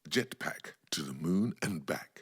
Jetpack to the moon and back.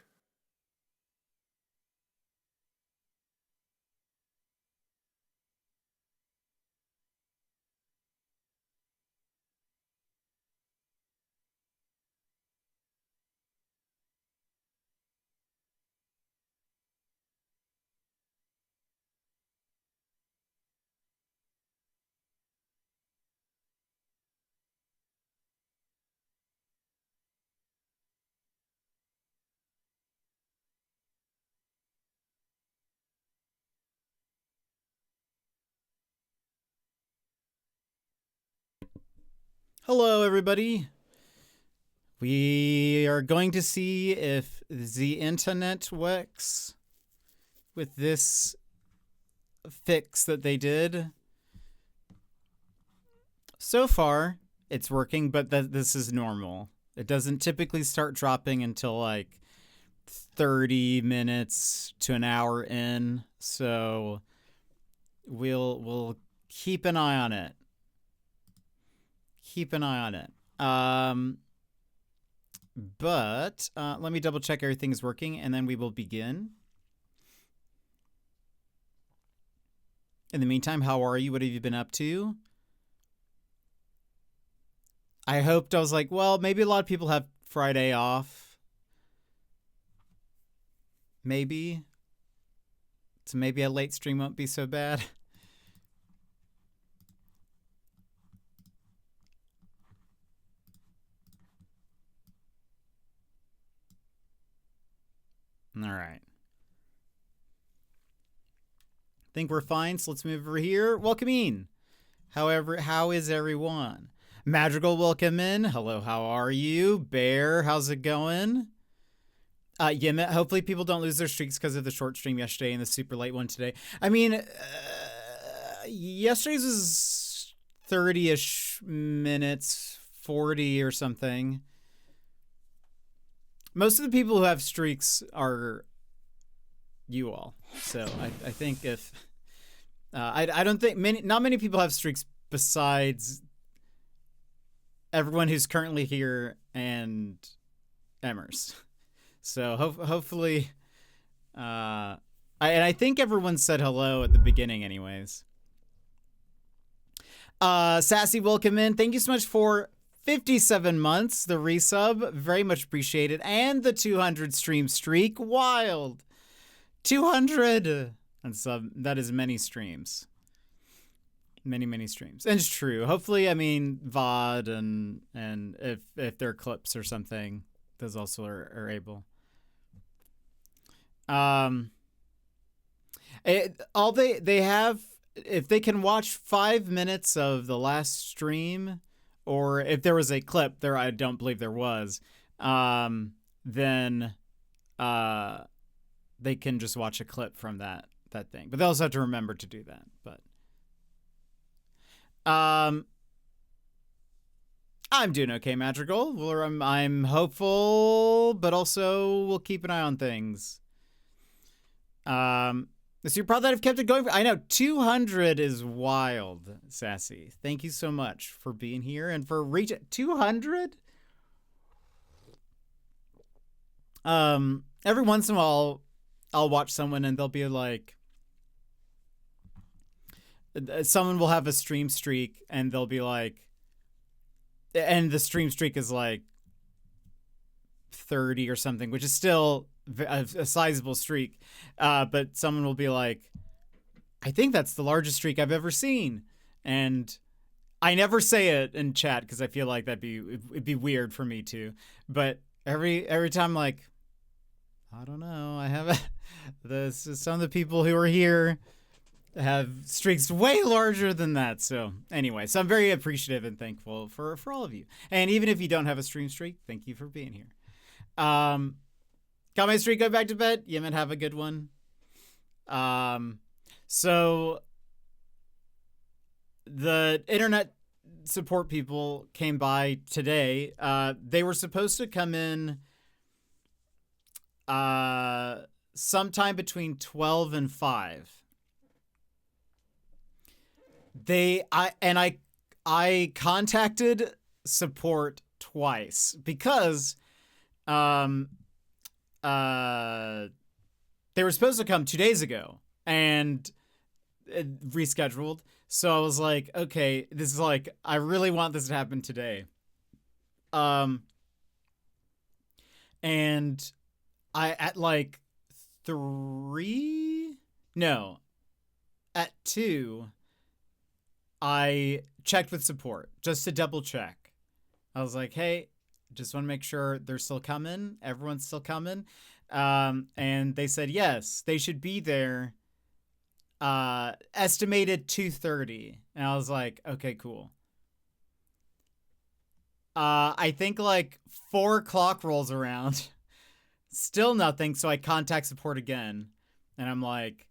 Hello, everybody. We are going to see if the internet works with this fix that they did. So far, it's working, but this is normal. It doesn't typically start dropping until like 30 minutes to an hour in, so we'll keep an eye on it. Keep an eye on it. But let me double check everything's working, and then we will begin. In the meantime, how are you? What have you been up to? I hoped, I was like, well, maybe a lot of people have Friday off. Maybe. So maybe a late stream won't be so bad. All right. Think we're fine, so let's move over here. Welcome in. However, how is everyone? Madrigal, welcome in. Hello, how are you? Bear, how's it going? Yeah, hopefully people don't lose their streaks because of the short stream yesterday and the super late one today. I mean, yesterday's was 30-ish minutes, 40 or something. Most of the people who have streaks are you all. So I think if I don't think not many people have streaks besides everyone who's currently here and Emmers. So hopefully, I think everyone said hello at the beginning, anyways. Sassy, welcome in. Thank you so much for 57 months, the resub, very much appreciated, and the 200 stream streak, wild. 200 and sub, that is many streams. Many streams. And it's true. Hopefully, I mean, VOD and if there are clips or something, those also are able. All they have, if they can watch 5 minutes of the last stream, or if there was a clip there, I don't believe there was, then they can just watch a clip from that thing. But they also have to remember to do that. But I'm doing okay, Madrigal. I'm hopeful, but also we'll keep an eye on things. So you're proud that I've kept it going. I know 200 is wild, Sassy. Thank you so much for being here and for reaching 200. Every once in a while, I'll watch someone and they'll be like, someone will have a stream streak and they'll be like, and the stream streak is like 30 or something, which is still a sizable streak. But someone will be like, I think that's the largest streak I've ever seen. And I never say it in chat because I feel like it'd be weird for me to. But every time, like, I don't know, I have some of the people who are here have streaks way larger than that. So anyway, so I'm very appreciative and thankful for all of you. And even if you don't have a stream streak, thank you for being here. Got my streak, go back to bed. Yemen, have a good one. So the internet support people came by today. They were supposed to come in sometime between 12 and 5. I contacted support twice because um, they were supposed to come 2 days ago and it rescheduled. So I was like, okay, this is like, I really want this to happen today. And I, at like 3, no, at 2, I checked with support just to double check. I was like, hey, just want to make sure they're still coming. Everyone's still coming. And they said, yes, they should be there. Estimated 2:30. And I was like, okay, cool. I think like 4 o'clock rolls around. Still nothing. So I contact support again. And I'm like,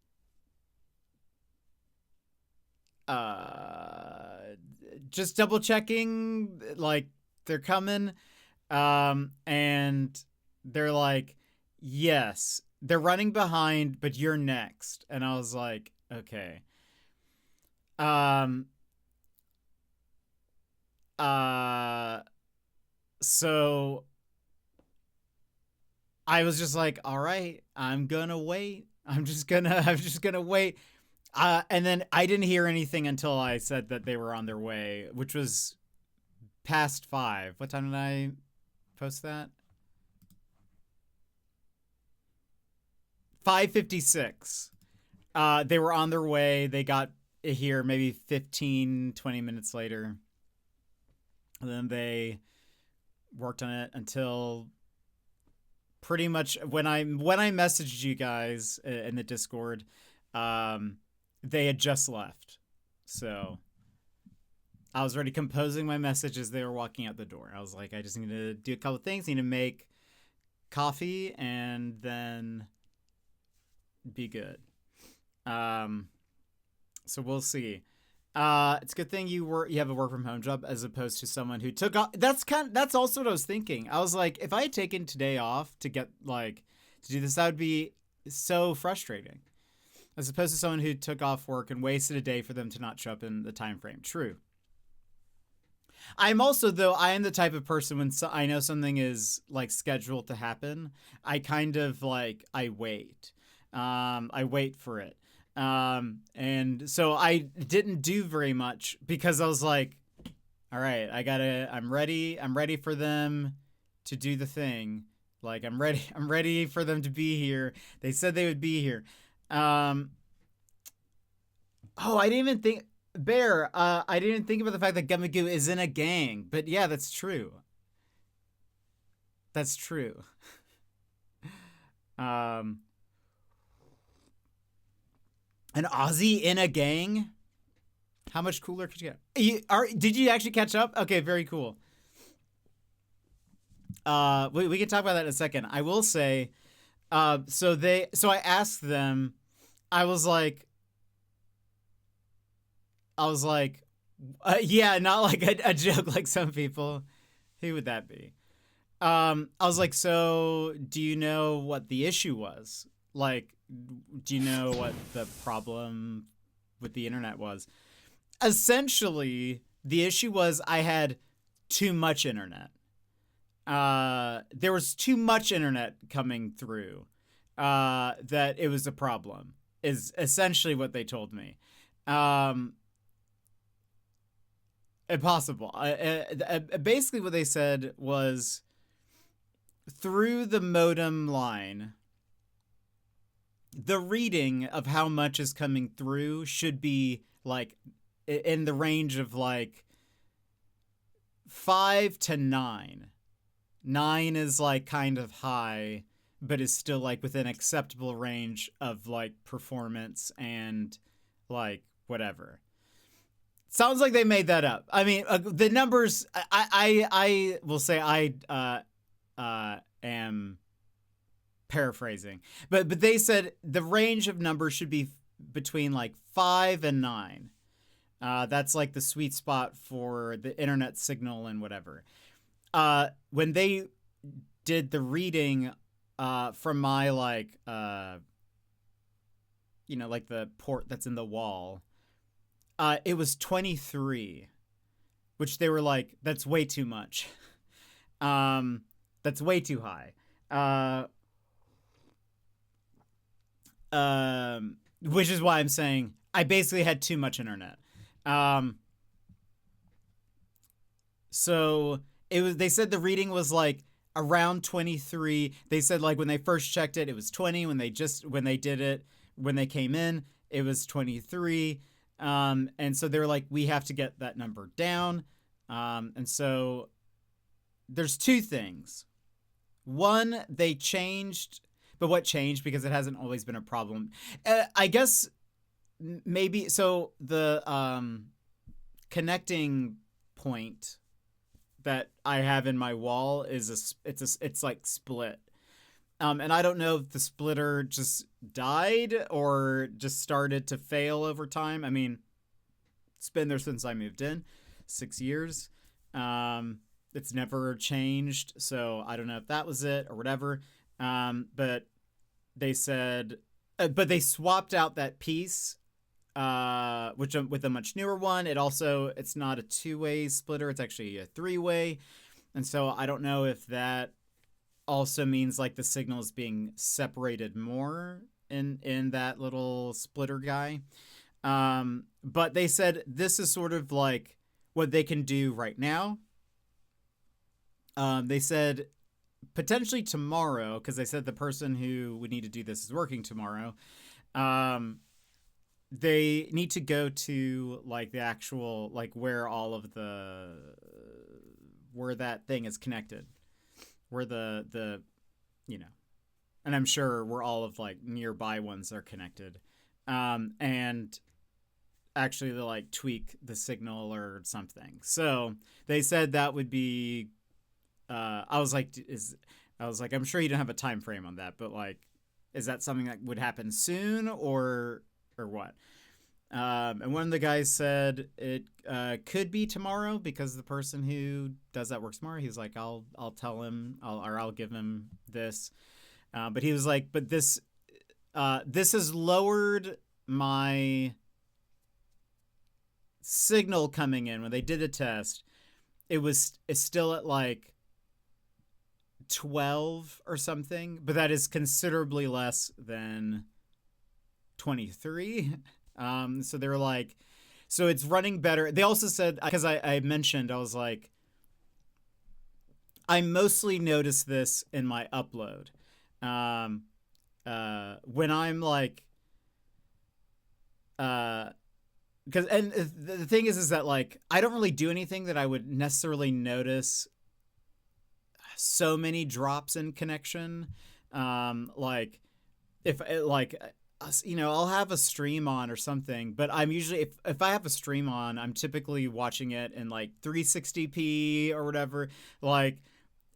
just double checking, like they're coming. And they're like, yes, they're running behind, but you're next. And I was like, okay. So I was just like, all right, I'm gonna wait. I'm just gonna wait. And then I didn't hear anything until I said that they were on their way, which was past 5. What time did I post that? 5:56. They were on their way. They got here maybe 15, 20 minutes later. And then they worked on it until pretty much when I messaged you guys in the Discord, they had just left. So I was already composing my message as they were walking out the door. I was like, I just need to do a couple of things. I need to make coffee and then be good. So we'll see. It's a good thing you have a work from home job as opposed to someone who took off. That's also what I was thinking. I was like, if I had taken today off to get like to do this, that would be so frustrating. As opposed to someone who took off work and wasted a day for them to not show up in the time frame. True. I'm also, though, I am the type of person when I know something is like scheduled to happen, I kind of like, I wait. I wait for it. And so I didn't do very much because I was like, all right, I'm ready for them to do the thing. Like, I'm ready for them to be here. They said they would be here. I didn't even think, Bear, I didn't even think about the fact that Gumagoo is in a gang, but yeah, that's true. That's true. An Aussie in a gang? How much cooler could you get? Did you actually catch up? Okay, very cool. We can talk about that in a second. I will say, so I asked them, I was like, yeah, not like a joke like some people. Who would that be? I was like, so do you know what the issue was? Like, do you know what the problem with the internet was? Essentially, the issue was I had too much internet. There was too much internet coming through. That it was a problem, is essentially what they told me. Impossible. Basically, what they said was through the modem line, the reading of how much is coming through should be like in the range of like 5 to 9. 9 is like kind of high, but is still like within acceptable range of like performance and like whatever. Sounds like they made that up. I mean, the numbers. I will say I am paraphrasing, but they said the range of numbers should be between like 5 and 9. That's like the sweet spot for the internet signal and whatever. When they did the reading from my like like the port that's in the wall. It was 23, which they were like, that's way too much. That's way too high. Which is why I'm saying I basically had too much internet. So they said the reading was like around 23. They said like when they first checked it, it was 20. When they came in, it was 23. And so they were like, we have to get that number down. And so there's two things. One, they changed, but what changed? Because it hasn't always been a problem. I guess maybe, so the connecting point that I have in my wall is it's like split. And I don't know if the splitter just died or just started to fail over time. I mean, it's been there since I moved in, 6 years. It's never changed, so I don't know if that was it or whatever. But they said, but they swapped out that piece, which with a much newer one. It's not a 2-way splitter; it's actually a 3-way, and so I don't know if that also means like the signal is being separated more in that little splitter guy. But they said this is sort of like what they can do right now. They said potentially tomorrow, because they said the person who would need to do this is working tomorrow. They need to go to like the actual, like where that thing is connected, where the and I'm sure where all of like nearby ones are connected, and actually to like tweak the signal or something. So they said that would be, I was like, I'm sure you don't have a time frame on that, but like, is that something that would happen soon or what? And one of the guys said it could be tomorrow because the person who does that works tomorrow. He's like, I'll tell him, I'll give him this. But he was like, but this has lowered my signal coming in. When they did a test, it's still at like 12 or something, but that is considerably less than 23. So they were like, so it's running better. They also said, because I mentioned, I was like, I mostly notice this in my upload. When I'm like, because, and the thing is that like, I don't really do anything that I would necessarily notice so many drops in connection. Like if like, I'll have a stream on or something, but I'm usually, if I have a stream on, I'm typically watching it in like 360p or whatever. Like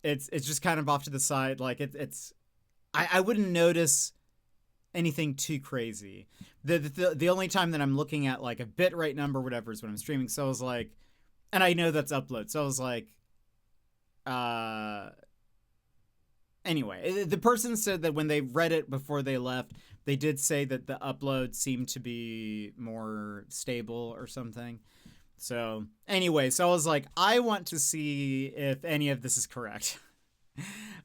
it's just kind of off to the side. Like I wouldn't notice anything too crazy. The only time that I'm looking at like a bitrate number or whatever is when I'm streaming. So I was like, and I know that's upload. So I was like, anyway, the person said that when they read it before they left, they did say that the upload seemed to be more stable or something. So anyway, so I was like, I want to see if any of this is correct.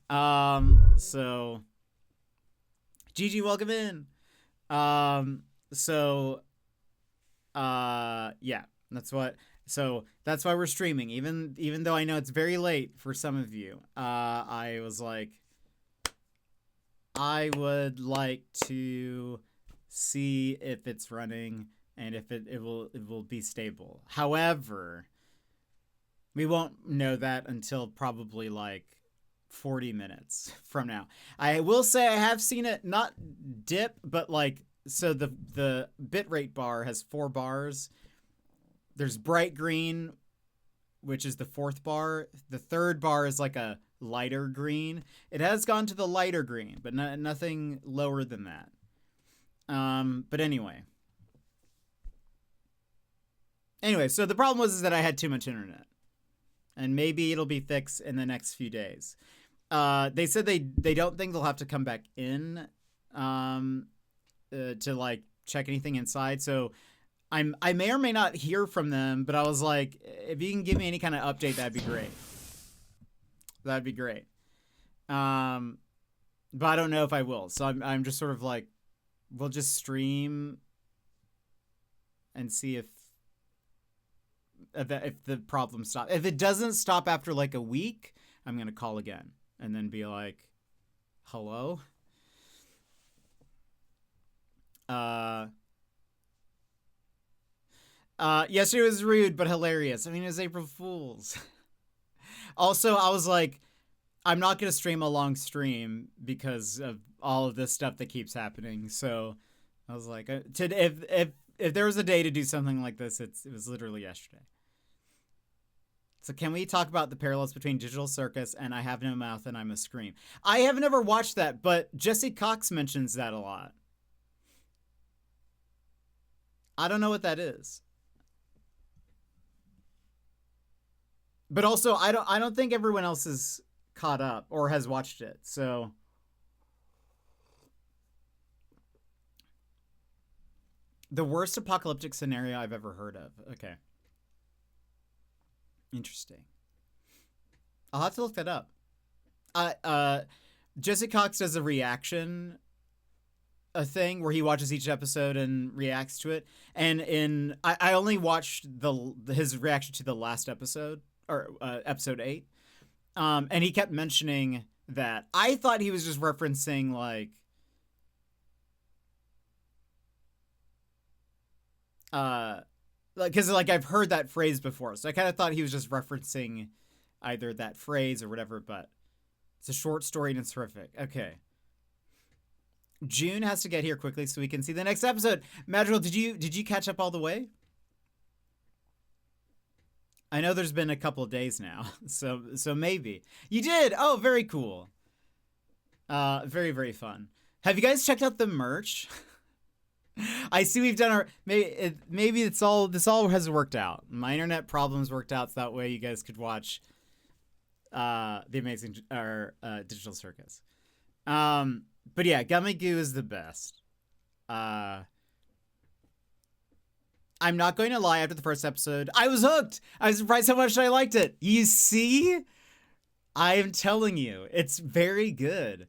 So GG, welcome in. Yeah, that's why we're streaming, even though I know it's very late for some of you. I was like, I would like to see if it's running and if it will be stable. However, we won't know that until probably like 40 minutes from now. I will say I have seen it not dip, but like, so the bitrate bar has 4 bars. There's bright green, which is the 4th bar. The 3rd bar is like a lighter green. It has gone to the lighter green, but nothing lower than that. But anyway, so the problem was that I had too much internet, and maybe it'll be fixed in the next few days. They said they don't think they'll have to come back in to like check anything inside. So I may or may not hear from them, but I was like, if you can give me any kind of update, that'd be great. That'd be great. But I don't know if I will. So I'm just sort of like, we'll just stream and see if the problem stops. If it doesn't stop after like a week, I'm gonna call again and then be like, hello. Yesterday was rude but hilarious. I mean, it was April Fool's. Also, I was like, I'm not gonna stream a long stream because of all of this stuff that keeps happening. So I was like, if there was a day to do something like this, it was literally yesterday. So can we talk about the parallels between Digital Circus and I Have No Mouth and I Must Scream? I have never watched that, but Jesse Cox mentions that a lot. I don't know what that is. But also, I don't think everyone else is caught up or has watched it. So the worst apocalyptic scenario I've ever heard of. Okay. Interesting. I'll have to look that up. Jesse Cox does a reaction thing where he watches each episode and reacts to it. And I only watched his reaction to the last episode, or episode 8. And he kept mentioning that. I thought he was just referencing like because like I've heard that phrase before, so I kind of thought he was just referencing either that phrase or whatever. But it's a short story and it's terrific. Okay, June has to get here quickly so we can see the next episode. Madrigal, did you catch up all the way? I know there's been a couple of days now, so maybe you did. Oh, very cool. Very, very fun. Have you guys checked out the merch? I see we've done our maybe this all has worked out. My internet problems worked out so that way you guys could watch the amazing Digital Circus. But yeah, Gummy Goo is the best. I'm not going to lie, after the first episode, I was hooked. I was surprised how much I liked it. You see? I am telling you, it's very good.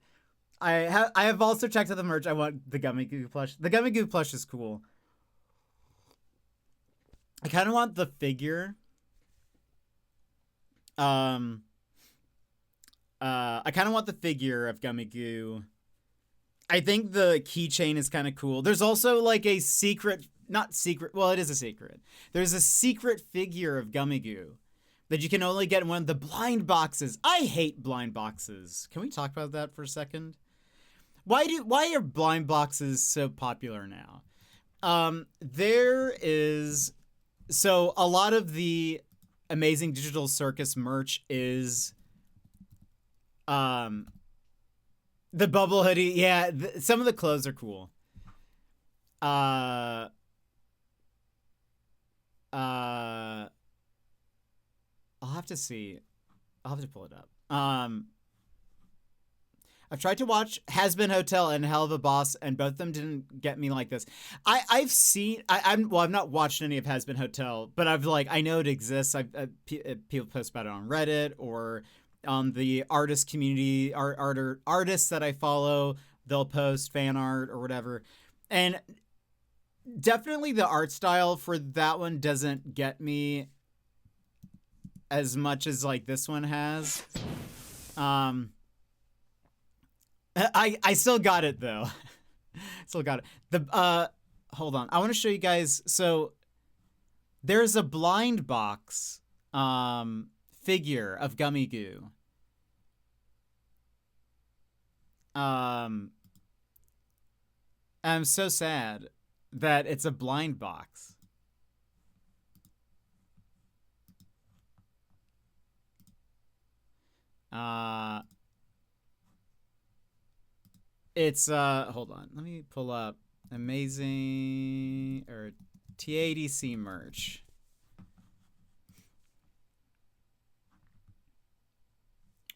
I have also checked out the merch. I want the Gummy Goo plush. The Gummy Goo plush is cool. I kind of want the figure. I kind of want the figure of Gummy Goo. I think the keychain is kind of cool. There's also like a secret, not secret, well, it is a secret. There's a secret figure of Gummy Goo that you can only get in one of the blind boxes. I hate blind boxes. Can we talk about that for a second? Why are blind boxes so popular now? So a lot of the amazing Digital Circus merch is the bubble hoodie. Yeah, some of the clothes are cool. I'll have to see. I'll have to pull it up. I've tried to watch Has Been Hotel and Hell of a Boss, and both of them didn't get me like this. I've not watched any of Has Been Hotel, but I know it exists. People post about it on Reddit or on the artist community, artists that I follow, they'll post fan art or whatever. And definitely the art style for that one doesn't get me as much as like this one has. I still got it though. Still got it. Hold on. I want to show you guys. So there's a blind box figure of Gummy Goo. I'm so sad that it's a blind box. It's hold on, let me pull up amazing or TADC merch.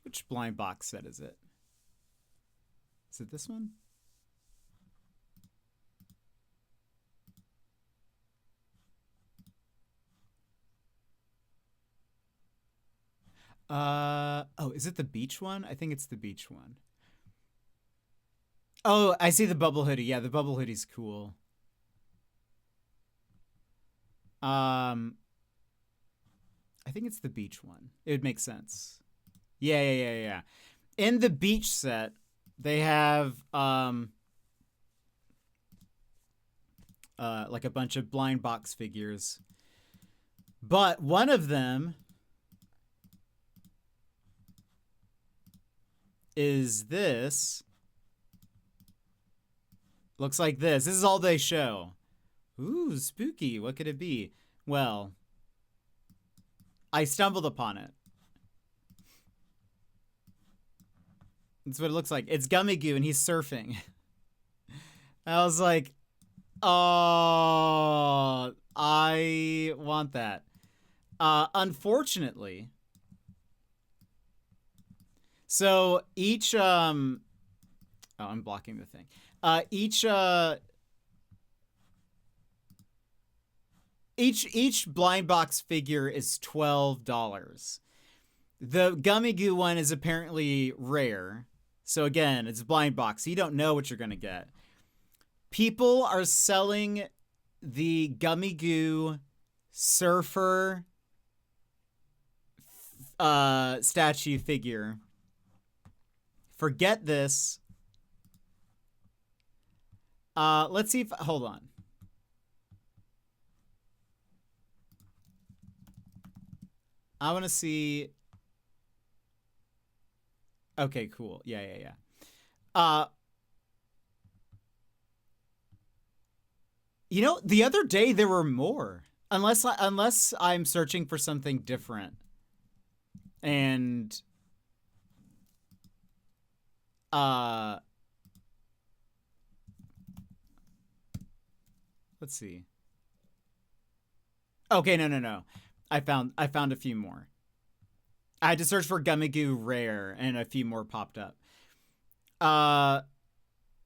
Which blind box set is it? Is it this one? Oh, Oh, is it the beach one? I think it's the beach one. Oh, I see the bubble hoodie. Yeah, the bubble hoodie's cool. I think it's the beach one. It would make sense. Yeah. In the beach set, they have like a bunch of blind box figures. But one of them is this. Looks like this. This is all they show. Ooh, spooky. What could it be? Well, I stumbled upon it. That's what it looks like. It's Gummy Goo and he's surfing. I was like, oh, I want that. Unfortunately, so each oh, I'm blocking the thing. Each blind box figure is $12. The Gummy Goo one is apparently rare. So again, it's blind box. You don't know what you're going to get. People are selling the Gummy Goo surfer statue figure. Forget this. Let's see if, hold on. I want to see. Okay, cool. Yeah. You know, the other day there were more. Unless I'm searching for something different. And let's see. Okay, no. I found a few more. I had to search for Gummy Goo rare and a few more popped up.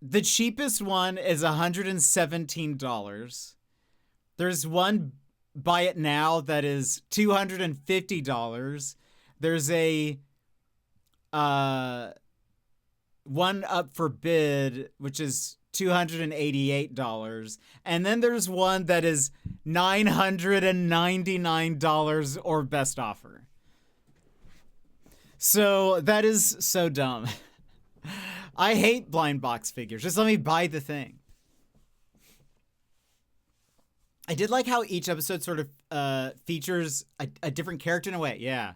The cheapest one is $117. There's one buy it now that is $250. There's a one up for bid, which is $288. And then there's one that is $999 or best offer. So that is so dumb. I hate blind box figures. Just let me buy the thing. I did like how each episode sort of features a different character in a way. Yeah.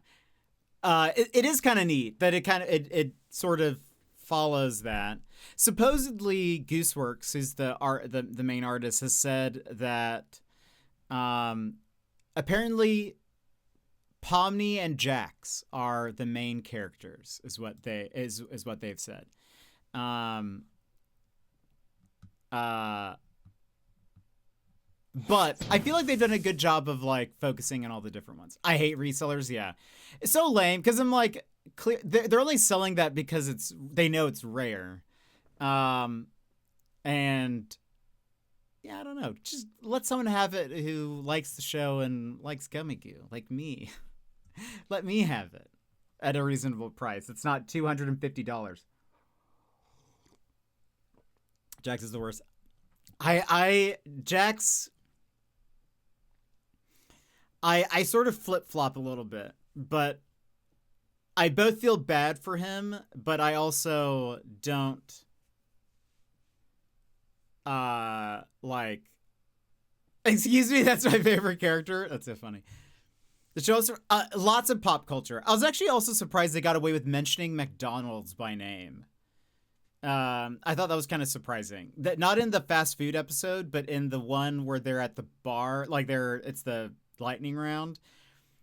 It is kind of neat that it sort of follows that. Supposedly Gooseworks, who's the main artist, has said that apparently Pomni and Jax are the main characters, is what they've said. But I feel like they've done a good job of like focusing on all the different ones. I hate resellers. Yeah, it's so lame because I'm like, they're only selling that because they know it's rare, and yeah, I don't know. Just let someone have it who likes the show and likes Gummy Goo, like me. Let me have it at a reasonable price. It's not $250. Jax is the worst. Jax. I sort of flip-flop a little bit, but I both feel bad for him, but I also don't like, excuse me, that's my favorite character. That's so funny. The show has lots of pop culture. I was actually also surprised they got away with mentioning McDonald's by name. I thought that was kind of surprising. That not in the fast food episode, but in the one where they're at the bar, like it's the lightning round.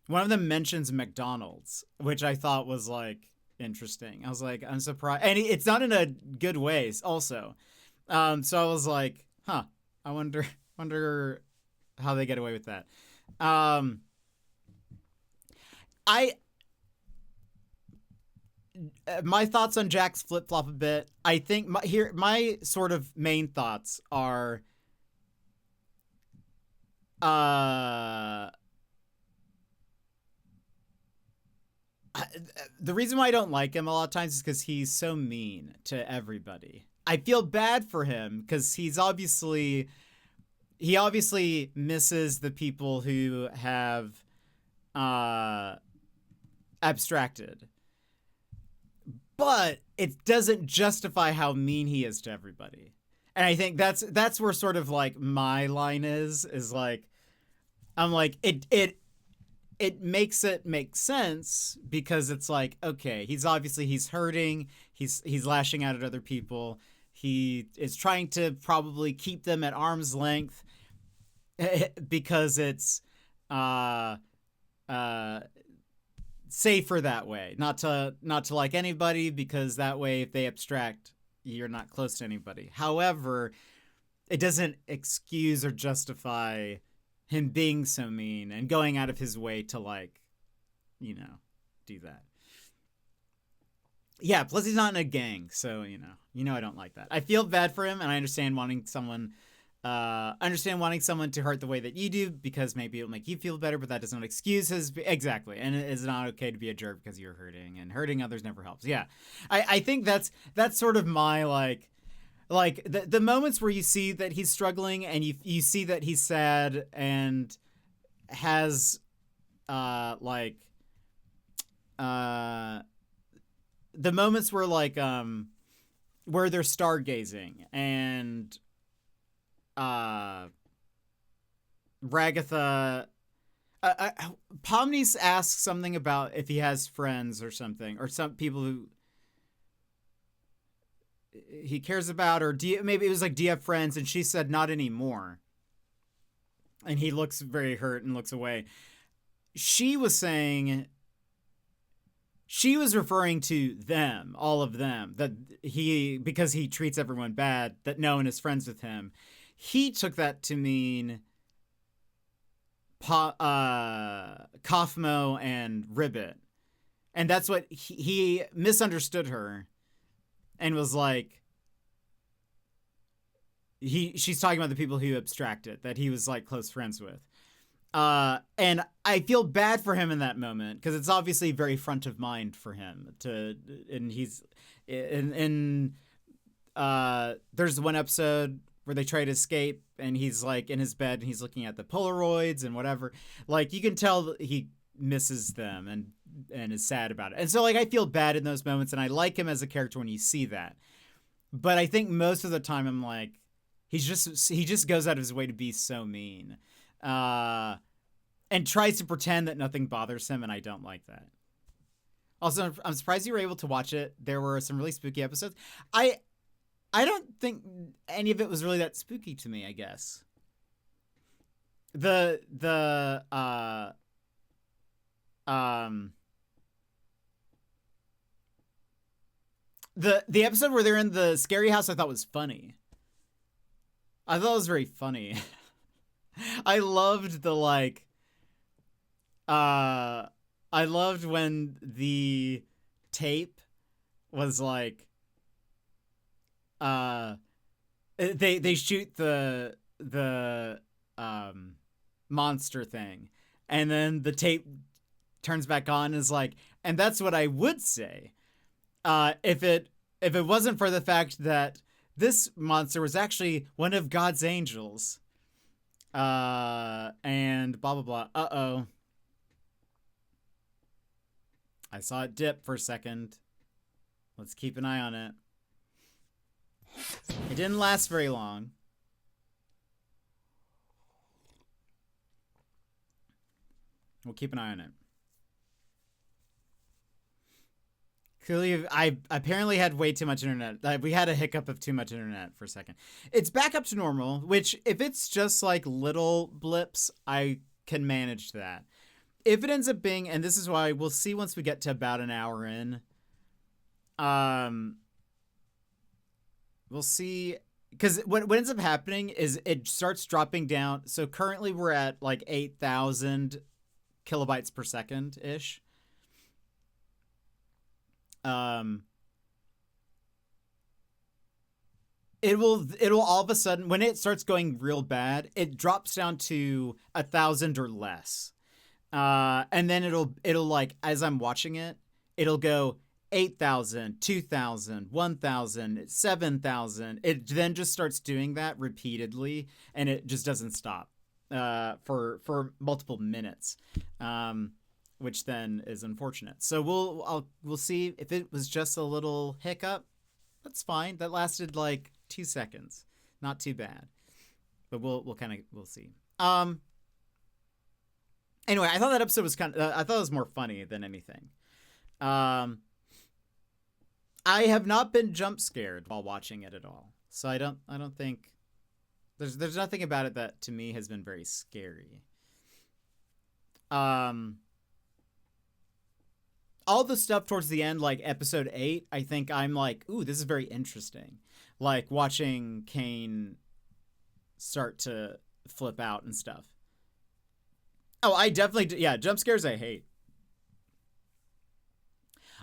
One of them mentions McDonald's, which I thought was like interesting. I was like, I'm surprised, and it's not in a good way. Also, so I was like, huh. I wonder how they get away with that. My thoughts on Jax flip-flop a bit. I think my sort of main thoughts are The reason why I don't like him a lot of times is because he's so mean to everybody. I feel bad for him because he obviously misses the people who have abstracted. But it doesn't justify how mean he is to everybody. And I think that's where sort of like my line is like, I'm like, it makes it make sense because it's like, okay, he's hurting. He's lashing out at other people. He is trying to probably keep them at arm's length because it's safer that way. Not to like anybody, because that way if they abstract, you're not close to anybody. However, it doesn't excuse or justify him being so mean and going out of his way to, like, you know, do that. Yeah, plus he's not in a gang, so you know I don't like that. I feel bad for him, and I understand wanting someone to hurt the way that you do, because maybe it'll make you feel better, but that doesn't excuse his... Exactly, and it is not okay to be a jerk because you're hurting, and hurting others never helps. Yeah, I think that's sort of my, like the moments where you see that he's struggling, and you see that he's sad, and has, the moments where, like, where they're stargazing, and Ragatha, Pomnis asks something about if he has friends or something, or some people who he cares about, or maybe it was like, do you have friends? And she said, not anymore. And he looks very hurt and looks away. She was saying, she was referring to them, all of them, that because he treats everyone bad, that no one is friends with him. He took that to mean Kaufmo and Ribbit. And that's what he misunderstood her, and was like, she's talking about the people who abstracted, that he was, like, close friends with. And I feel bad for him in that moment, because it's obviously very front of mind for him and he's in there's one episode where they try to escape, and he's, like, in his bed, and he's looking at the Polaroids and whatever. Like, you can tell that he misses them and is sad about it. And so, like, I feel bad in those moments, and I like him as a character when you see that. But I think most of the time I'm like, he just goes out of his way to be so mean. And tries to pretend that nothing bothers him, and I don't like that. Also, I'm surprised you were able to watch it. There were some really spooky episodes. I don't think any of it was really that spooky to me, I guess. The episode where they're in the scary house, I thought was funny. I thought it was very funny. I loved the, like, I loved when the tape was like, they shoot the monster thing, and then the tape turns back on and is like, and that's what I would say, if it wasn't for the fact that this monster was actually one of God's angels. And blah, blah, blah. Uh-oh. I saw it dip for a second. Let's keep an eye on it. It didn't last very long. We'll keep an eye on it. Clearly, I apparently had way too much internet. We had a hiccup of too much internet for a second. It's back up to normal, which, if it's just like little blips, I can manage that. If it ends up being, and this is why we'll see once we get to about an hour in, we'll see, because what ends up happening is it starts dropping down. So currently we're at like 8,000 kilobytes per second ish. It'll all of a sudden, when it starts going real bad, it drops down to 1,000 or less. And then it'll like, as I'm watching it, it'll go 8,000, 2,000, 1,000, 7,000. It then just starts doing that repeatedly, and it just doesn't stop for multiple minutes, which then is unfortunate. So we'll see if it was just a little hiccup. That's fine. That lasted like 2 seconds. Not too bad. But we'll see. Anyway, I thought that episode was I thought it was more funny than anything. I have not been jump scared while watching it at all. So I don't think there's nothing about it that to me has been very scary. All the stuff towards the end, like episode 8, I think I'm like, ooh, this is very interesting. Like watching Kane start to flip out and stuff. Oh, I definitely, yeah, jump scares I hate.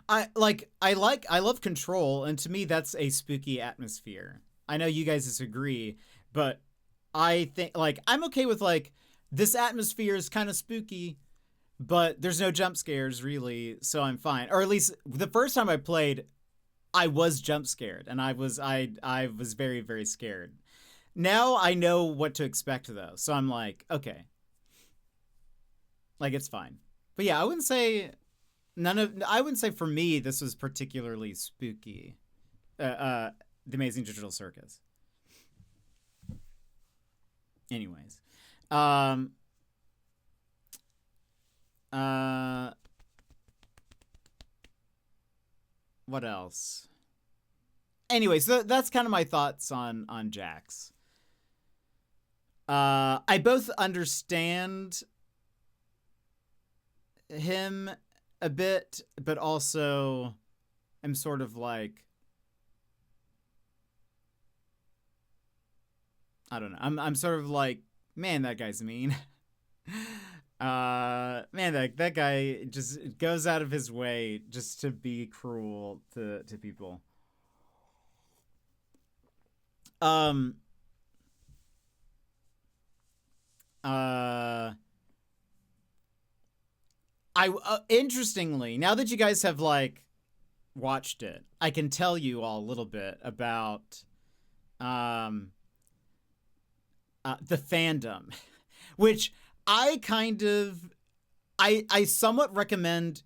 I love Control, and to me that's a spooky atmosphere. I know you guys disagree, but I think like I'm okay with like this atmosphere is kind of spooky, but there's no jump scares really, so I'm fine. Or at least the first time I played, I was jump scared, and I was very, very scared. Now I know what to expect though, so I'm like, okay. Like it's fine. But yeah, I wouldn't say for me this was particularly spooky. The Amazing Digital Circus. Anyways. What else? Anyways, that's kind of my thoughts on Jax. I both understand him a bit, but also I'm sort of like, I don't know. I'm sort of like, man, that guy's mean. Man, that guy just goes out of his way just to be cruel to people. Interestingly, now that you guys have like watched it, I can tell you all a little bit about the fandom, which I somewhat recommend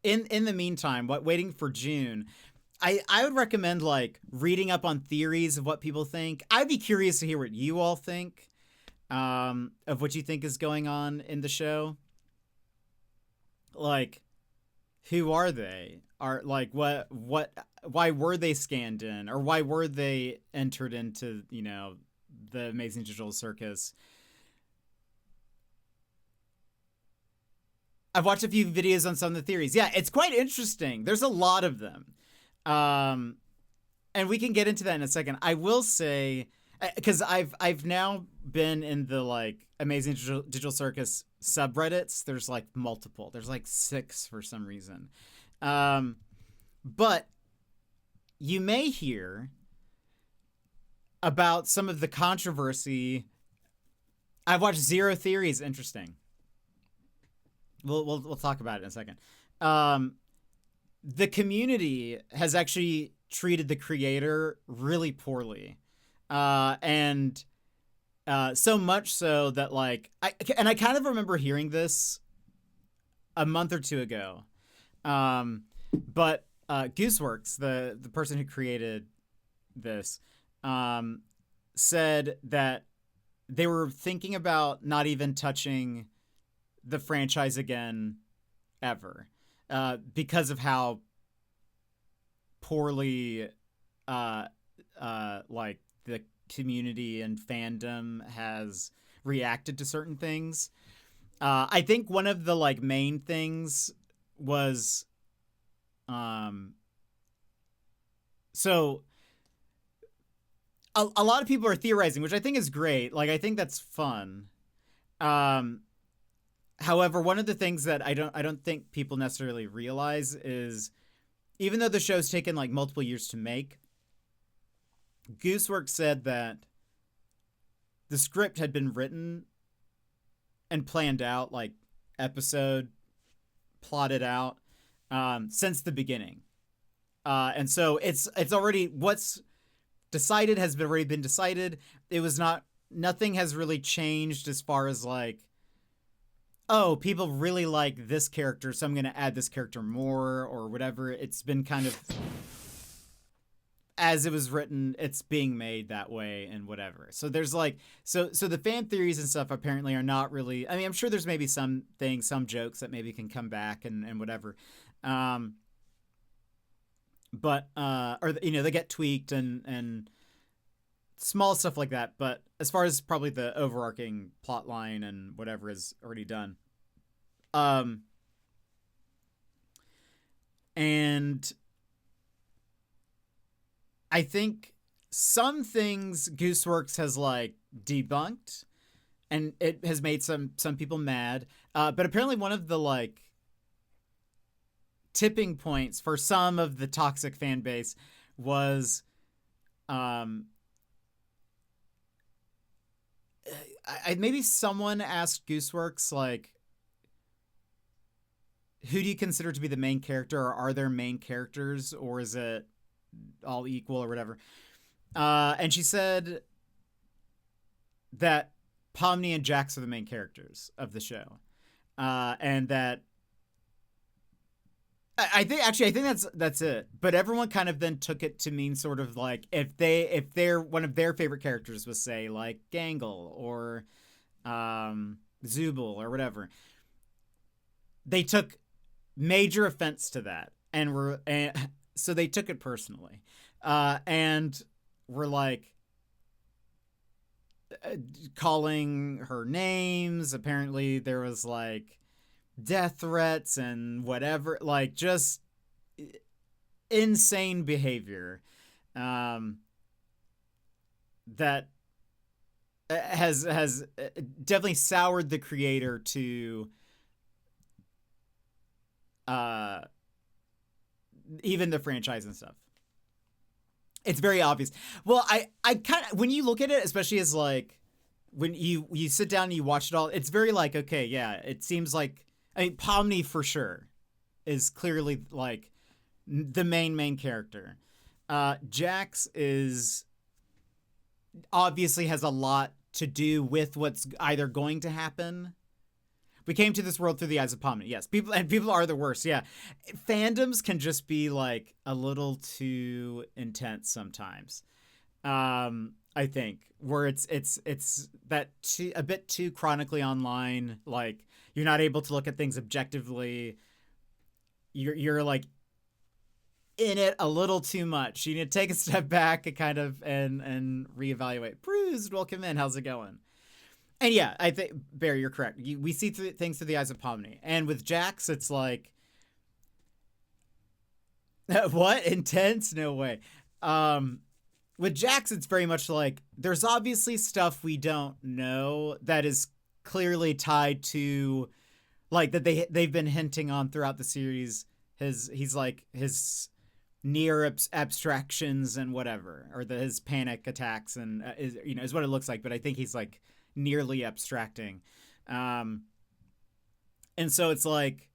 in the meantime, waiting for June. I would recommend like reading up on theories of what people think. I'd be curious to hear what you all think of what you think is going on in the show. Like, who are they? Are like what why were they scanned in, or why were they entered into, you know, the Amazing Digital Circus? I've watched a few videos on some of the theories. Yeah, it's quite interesting. There's a lot of them. And we can get into that in a second. I will say, because I've now been in the like Amazing Digital Circus subreddits. There's like multiple. There's like 6 for some reason. But you may hear about some of the controversy. I've watched Zero Theories. Interesting. We'll talk about it in a second. The community has actually treated the creator really poorly. And so much so that like I kind of remember hearing this a month or 2 ago. But Gooseworks, the person who created this, said that they were thinking about not even touching the franchise again ever, because of how poorly like the community and fandom has reacted to certain things. I think one of the like main things was so a lot of people are theorizing, which I think is great. Like, I think that's fun. However, one of the things that I don't think people necessarily realize is, even though the show's taken like multiple years to make, Gooseworks said that the script had been written and planned out like episode plotted out since the beginning. And so it's already, what's decided has already been decided. It was nothing has really changed as far as like, oh, people really like this character, so I'm going to add this character more or whatever. It's been kind of, as it was written, it's being made that way and whatever. So there's like, so the fan theories and stuff apparently are not really, I mean, I'm sure there's maybe some things, some jokes that maybe can come back and whatever. But, or, you know, they get tweaked and small stuff like that. But as far as probably the overarching plot line and whatever is already done. And I think some things Gooseworks has like debunked and it has made some people mad. But apparently one of the like tipping points for some of the toxic fan base was, maybe someone asked Gooseworks like, who do you consider to be the main character, or are there main characters, or is it all equal or whatever? And she said that Pomni and Jax are the main characters of the show. And that I think that's it. But everyone kind of then took it to mean sort of like if they're one of their favorite characters was, say, like Gangle or Zubul or whatever, they took major offense to that and so they took it personally, and were like calling her names. Apparently there was like death threats and whatever, like just insane behavior that has definitely soured the creator to even the franchise and stuff. It's very obvious. Well, I kind of, when you look at it, especially as like when you sit down and you watch it all, it's very like, okay, yeah, it seems like, I mean, Pomni for sure is clearly like the main character. Jax is obviously has a lot to do with what's either going to happen. We came to this world through the eyes of Pomni. Yes, people are the worst. Yeah, fandoms can just be like a little too intense sometimes. I think where it's that a bit too chronically online. Like you're not able to look at things objectively. You're like in it a little too much. You need to take a step back and kind of and reevaluate. Bruised, welcome in. How's it going? And yeah, I think, Barry, you're correct. We see things through the eyes of Pomni. And with Jax, it's like, what? Intense? No way. With Jax, it's very much like, there's obviously stuff we don't know that is clearly tied to, like, that they've been hinting on throughout the series. He's like, his near abstractions and whatever, or his panic attacks and, is what it looks like. But I think he's like, nearly abstracting, and so it's like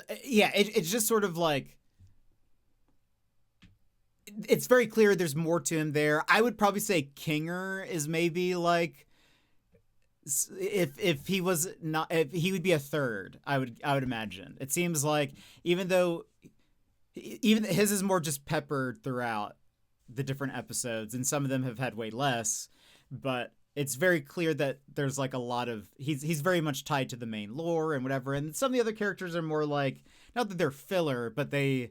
it's just sort of like it's very clear there's more to him there. I would probably say Kinger is maybe like, if he was not, if he would be a third, I would imagine. It seems like even his is more just peppered throughout the different episodes, and some of them have had way less, but it's very clear that there's like a lot of, he's very much tied to the main lore and whatever. And some of the other characters are more like, not that they're filler, but they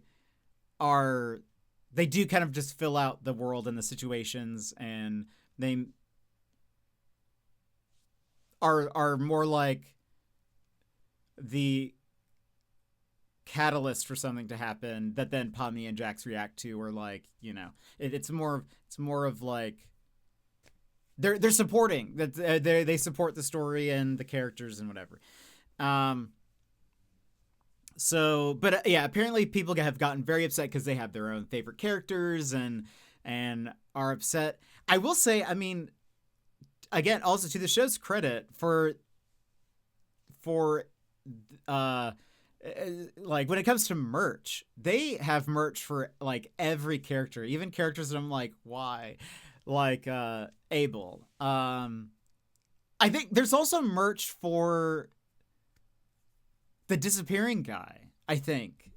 do kind of just fill out the world and the situations, and they are more like the catalyst for something to happen that then Pomni and Jax react to, or like, it's more of like they're supporting that, they support the story and the characters and whatever. So, but yeah, apparently people have gotten very upset because they have their own favorite characters, and and are upset. I will say, I mean, again, also to the show's credit for like when it comes to merch, they have merch for like every character, even characters that I'm like, why? Like Abel. I think there's also merch for the disappearing guy, I think.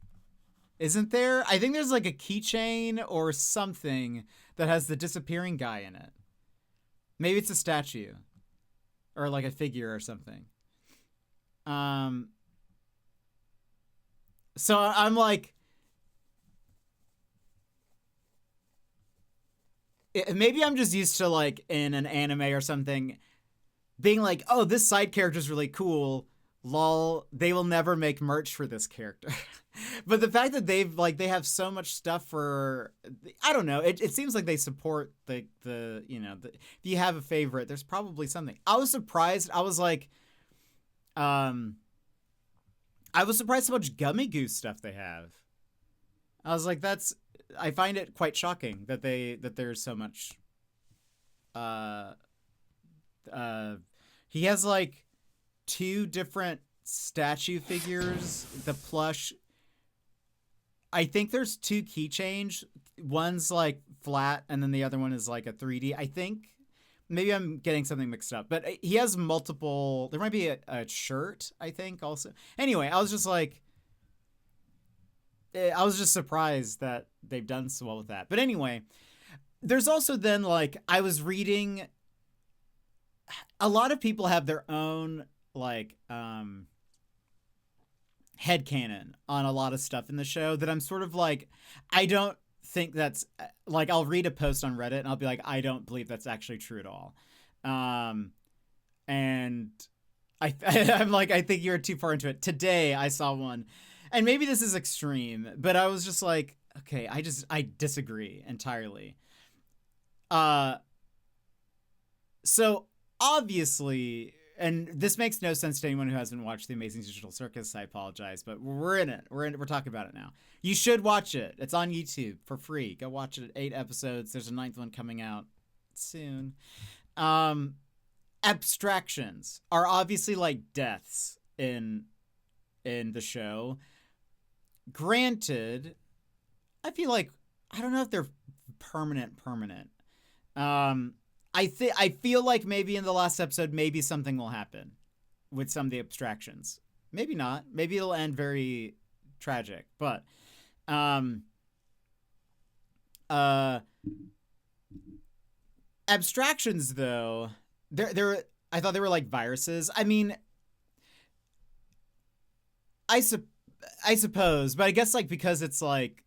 Isn't there? I think there's like a keychain or something that has the disappearing guy in it. Maybe it's a statue or like a figure or something. So I'm like, maybe I'm just used to like in an anime or something being like, oh, this side character is really cool. Lol, they will never make merch for this character. But the fact that they have so much stuff for, I don't know, it seems like they support the if you have a favorite, there's probably something. I was surprised. I was like, I was surprised how much Gummy Goose stuff they have. I was like, I find it quite shocking that there's so much. He has like 2 different statue figures. The plush. I think there's 2 keychains. One's like flat, and then the other one is like a 3D. I think. Maybe I'm getting something mixed up, but he has multiple. There might be a shirt, I think, also. Anyway, I was just like, I was just surprised that they've done so well with that. But anyway, there's also then like, I was reading, a lot of people have their own like headcanon on a lot of stuff in the show that I'm sort of like, I don't think that's like, I'll read a post on Reddit and I'll be like, I don't believe that's actually true at all. And I'm like, I think you're too far into it. Today I saw one, and maybe this is extreme, but I was just like, okay, I disagree entirely. So obviously, and this makes no sense to anyone who hasn't watched The Amazing Digital Circus, I apologize, but we're in it. We're talking about it now. You should watch it. It's on YouTube for free. Go watch it. 8 episodes. There's a 9th one coming out soon. Abstractions are obviously like deaths in the show. Granted, I feel like, I don't know if they're permanent. I feel like maybe in the last episode, maybe something will happen with some of the abstractions. Maybe not. Maybe it'll end very tragic. But abstractions, though, I thought they were like viruses. I mean, I suppose, but I guess like because it's like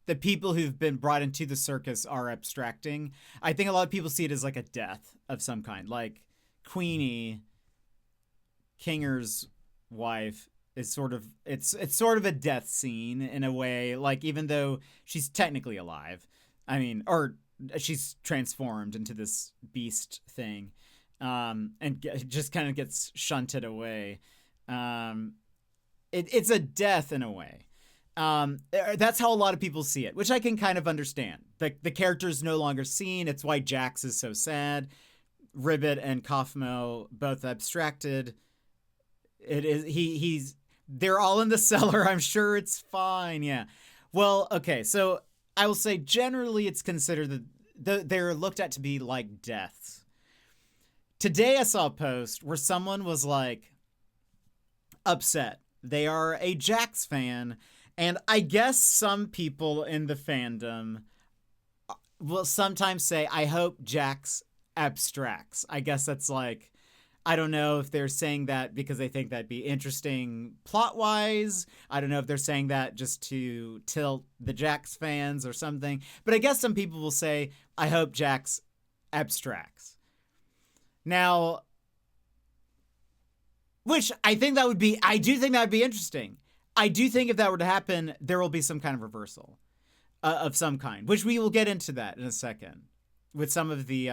the people who've been brought into the circus are abstracting. I think a lot of people see it as like a death of some kind. Like Queenie, Kinger's wife, is sort of it's sort of a death scene in a way. Like even though she's technically alive, I mean, or she's transformed into this beast thing, and just kind of gets shunted away. It's a death in a way. That's how a lot of people see it, which I can kind of understand. The character's no longer seen. It's why Jax is so sad. Ribbit and Kaufmo both abstracted. They're all in the cellar. I'm sure it's fine. Yeah. Well, okay. So I will say generally it's considered that they're looked at to be like deaths. Today I saw a post where someone was like upset. They are a Jax fan. And I guess some people in the fandom will sometimes say, I hope Jax abstracts. I guess that's like, I don't know if they're saying that because they think that'd be interesting plot-wise. I don't know if they're saying that just to tilt the Jax fans or something. But I guess some people will say, I hope Jax abstracts. Now, which I do think that would be interesting. I do think if that were to happen, there will be some kind of reversal of some kind, which we will get into that in a second with some of the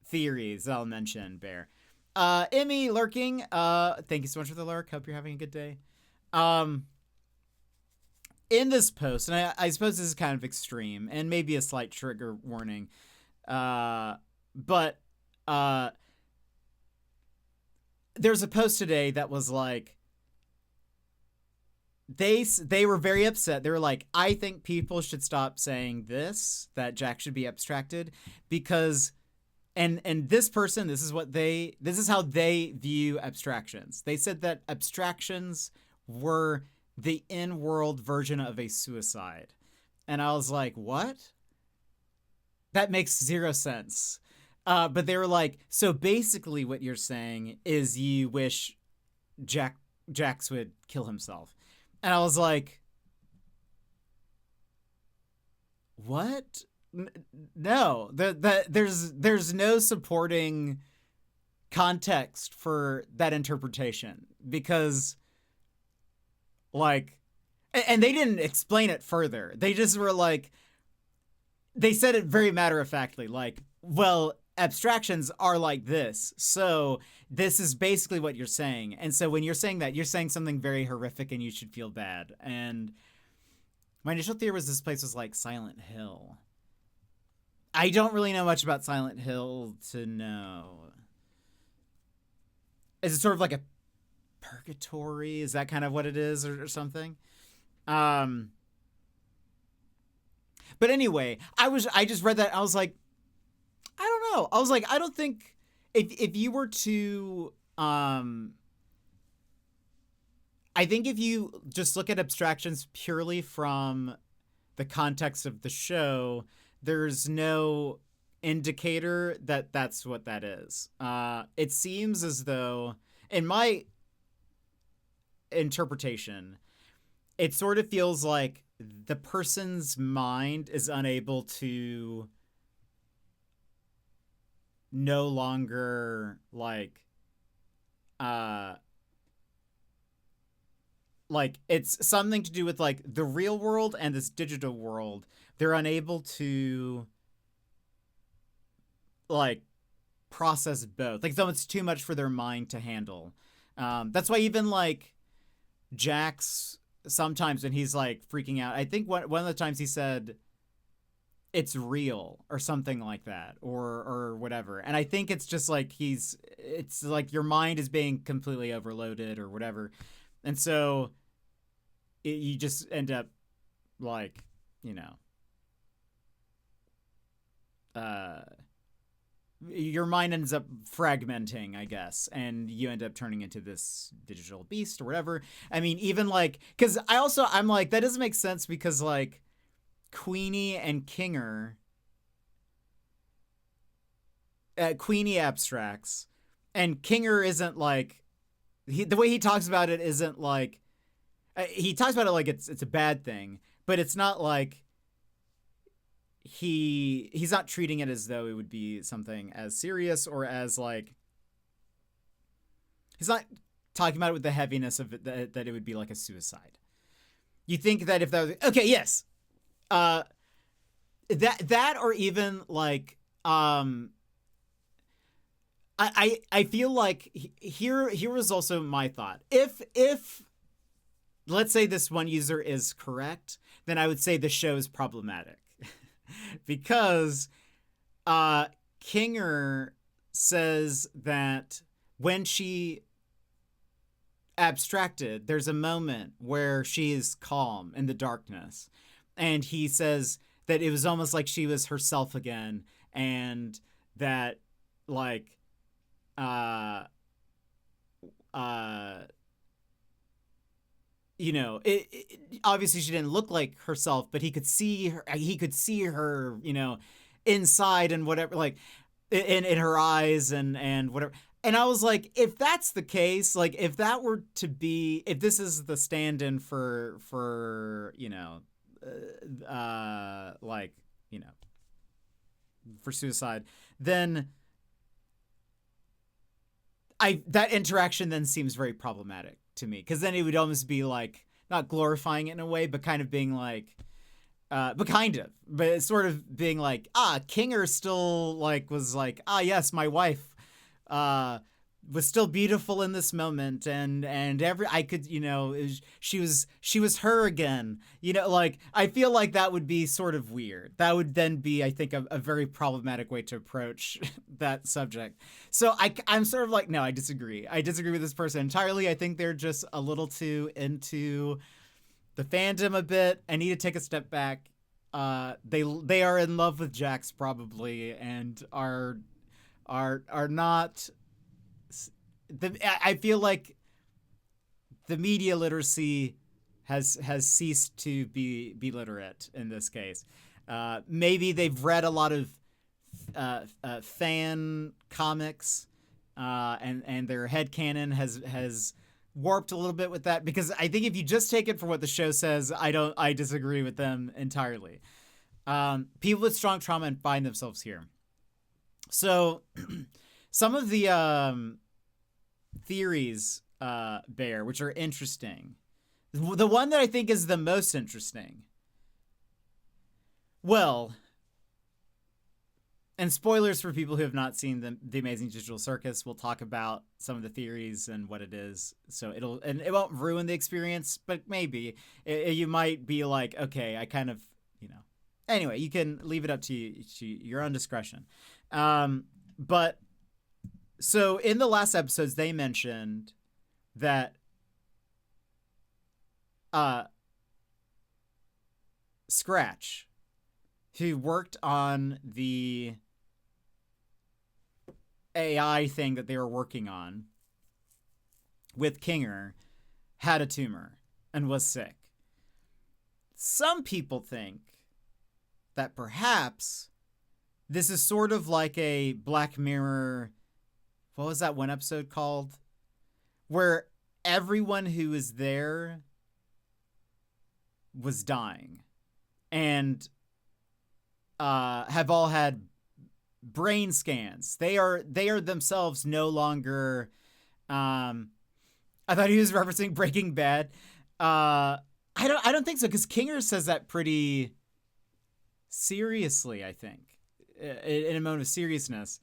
theories that I'll mention, Bear. Emmy lurking, thank you so much for the lurk. Hope you're having a good day. in this post, and I suppose this is kind of extreme and maybe a slight trigger warning, but there's a post today that was like, they were very upset. They were like, I think people should stop saying this, that Jack should be abstracted, because and this person, this is how they view abstractions. They said that abstractions were the in-world version of a suicide. And I was like, what? That makes zero sense. But they were like, so basically what you're saying is you wish Jax would kill himself. And I was like, what? No, there's no supporting context for that interpretation, because like, and they didn't explain it further. They just were like, they said it very matter-of-factly, like, well, abstractions are like this, so this is basically what you're saying. And so when you're saying that, you're saying something very horrific and you should feel bad. And my initial theory was this place was like Silent Hill. I don't really know much about Silent Hill to know. Is it sort of like a purgatory? Is that kind of what it is, or something? But anyway, I just read that. I was like, I don't know. I was like, I don't think if you were to, I think if you just look at abstractions purely from the context of the show, there's no indicator that that's what that is. It seems as though, in my interpretation, it sort of feels like the person's mind is unable to no longer like it's something to do with like the real world and this digital world. They're unable to like process both. Like, so it's too much for their mind to handle. That's why even like Jax, sometimes when he's like freaking out, I think one of the times he said it's real or something like that, or whatever. And I think it's just like it's like your mind is being completely overloaded or whatever. And so you just end up like, you know, your mind ends up fragmenting, I guess, and you end up turning into this digital beast or whatever. I mean, even like, because I'm like, that doesn't make sense, because like Queenie and Kinger, Queenie abstracts, and Kinger isn't like, the way he talks about it isn't like, he talks about it like it's a bad thing, but it's not like he's not treating it as though it would be something as serious, or as like, he's not talking about it with the heaviness of it, that it would be like a suicide. You think that if that was, okay, yes, that or even like, I feel like here was also my thought. If let's say this one user is correct, then I would say the show is problematic. Because Kinger says that when she abstracted, there's a moment where she is calm in the darkness. And he says that it was almost like she was herself again, and that like you know, it obviously she didn't look like herself, but he could see her, you know, inside and whatever, like in her eyes and whatever. And I was like, if that's the case, like if that were to be, if this is the stand-in for you know, like, you know, for suicide, then that interaction then seems very problematic to me, because then it would almost be like not glorifying it in a way, but kind of being like, but it's sort of being like, Kinger still like was like, yes, my wife was still beautiful in this moment, and every I could, she was her again. Like, I feel like that would be sort of weird. That would then be, I think, a very problematic way to approach that subject. So I'm sort of like, no, I disagree. I disagree with this person entirely. I think they're just a little too into the fandom a bit. I need to take a step back. They are in love with Jax probably, and are not. I feel like the media literacy has ceased to be literate in this case. Maybe they've read a lot of fan comics, and their headcanon has warped a little bit with that, because I think if you just take it for what the show says, I disagree with them entirely. People with strong trauma find themselves here. So some of the theories, Bear, which are interesting. The one that I think is the most interesting. Well, and spoilers for people who have not seen the Amazing Digital Circus, we'll talk about some of the theories and what it is. So it won't ruin the experience, but maybe you might be like, okay, I kind of, Anyway, you can leave it up to your own discretion. But so in the last episodes, they mentioned that Scratch, who worked on the AI thing that they were working on with Kinger, had a tumor and was sick. Some people think that perhaps this is sort of like a Black Mirror. What was that one episode called? Where everyone who is there was dying and have all had brain scans. They are themselves no longer. I thought he was referencing Breaking Bad. I don't think so, because Kinger says that pretty seriously, I think, in a moment of seriousness.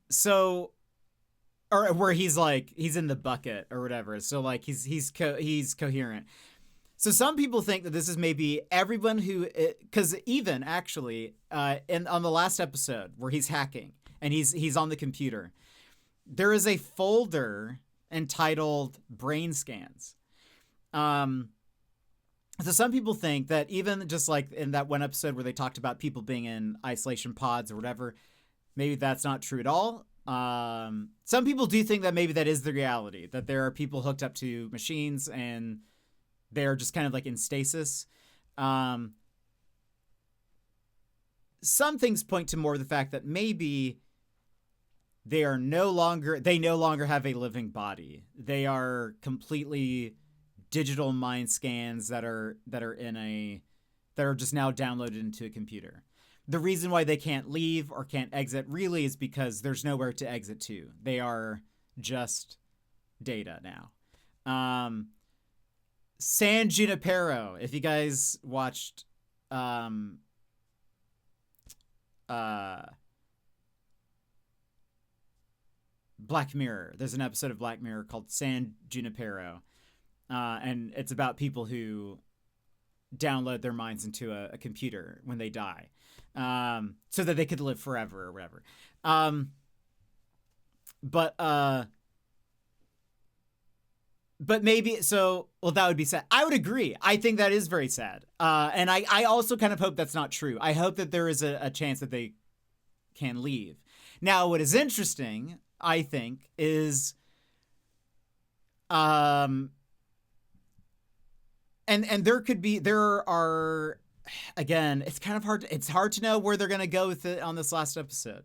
So, or where he's like, he's in the bucket or whatever. So like he's coherent. So some people think that this is maybe everyone who, because even actually, on the last episode where he's hacking and he's on the computer, there is a folder entitled Brain Scans. So some people think that even just like in that one episode where they talked about people being in isolation pods or whatever, maybe that's not true at all. Some people do think that maybe that is the reality, that there are people hooked up to machines and they're just kind of like in stasis. Some things point to more of the fact that maybe they no longer have a living body. They are completely digital mind scans that are just now downloaded into a computer. The reason why they can't leave or can't exit really is because there's nowhere to exit to. They are just data now. San Junipero, if you guys watched Black Mirror, there's an episode of Black Mirror called San Junipero, and it's about people who download their minds into a computer when they die, so that they could live forever or whatever. But maybe so. Well, that would be sad. I would agree. I think that is very sad. And I also kind of hope that's not true. I hope that there is a chance that they can leave. Now, what is interesting, I think, is and there are, again, it's kind of hard. It's hard to know where they're going to go with it on this last episode.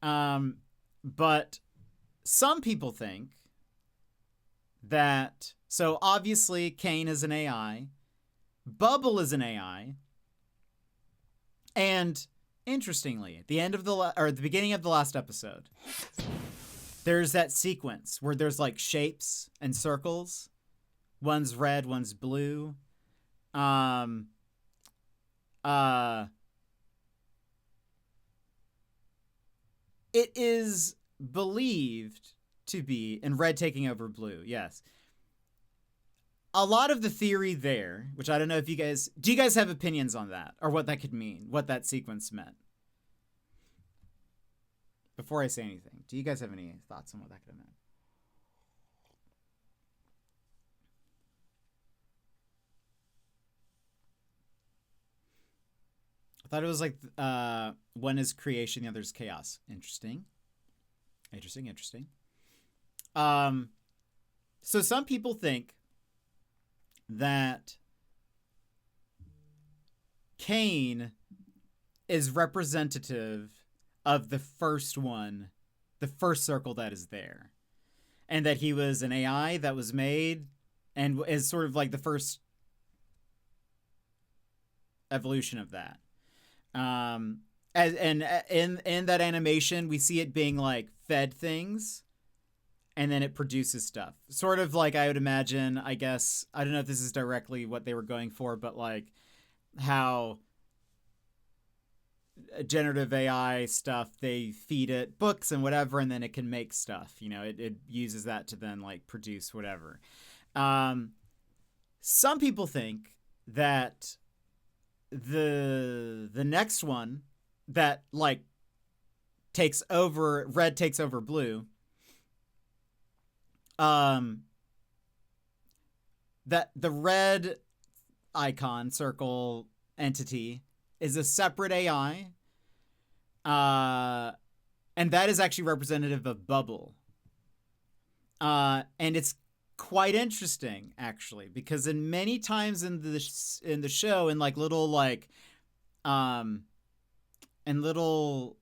But some people think that, so obviously Kane is an AI, Bubble is an AI, and interestingly, at the end of the beginning of the last episode, there's that sequence where there's like shapes and circles. One's red, one's blue. it is believed to be, and red taking over blue, yes. A lot of the theory there, which I don't know if do you guys have opinions on that, or what that could mean, what that sequence meant? Before I say anything, do you guys have any thoughts on what that could have meant? I thought it was like one is creation, the other is chaos. Interesting. So some people think that Cain is representative of the first one, the first circle that is there, and that he was an AI that was made and is sort of like the first evolution of that. And in that animation, we see it being like fed things, and then it produces stuff. Sort of like I would imagine, I guess, I don't know if this is directly what they were going for, but like how generative AI stuff, they feed it books and whatever, and then it can make stuff. You know, it uses that to then like produce whatever. Some people think that the next one that like takes over, red takes over blue, that the red icon circle entity is a separate AI, and that is actually representative of Bubble, and it's quite interesting actually, because in many times in the show, in like little like and little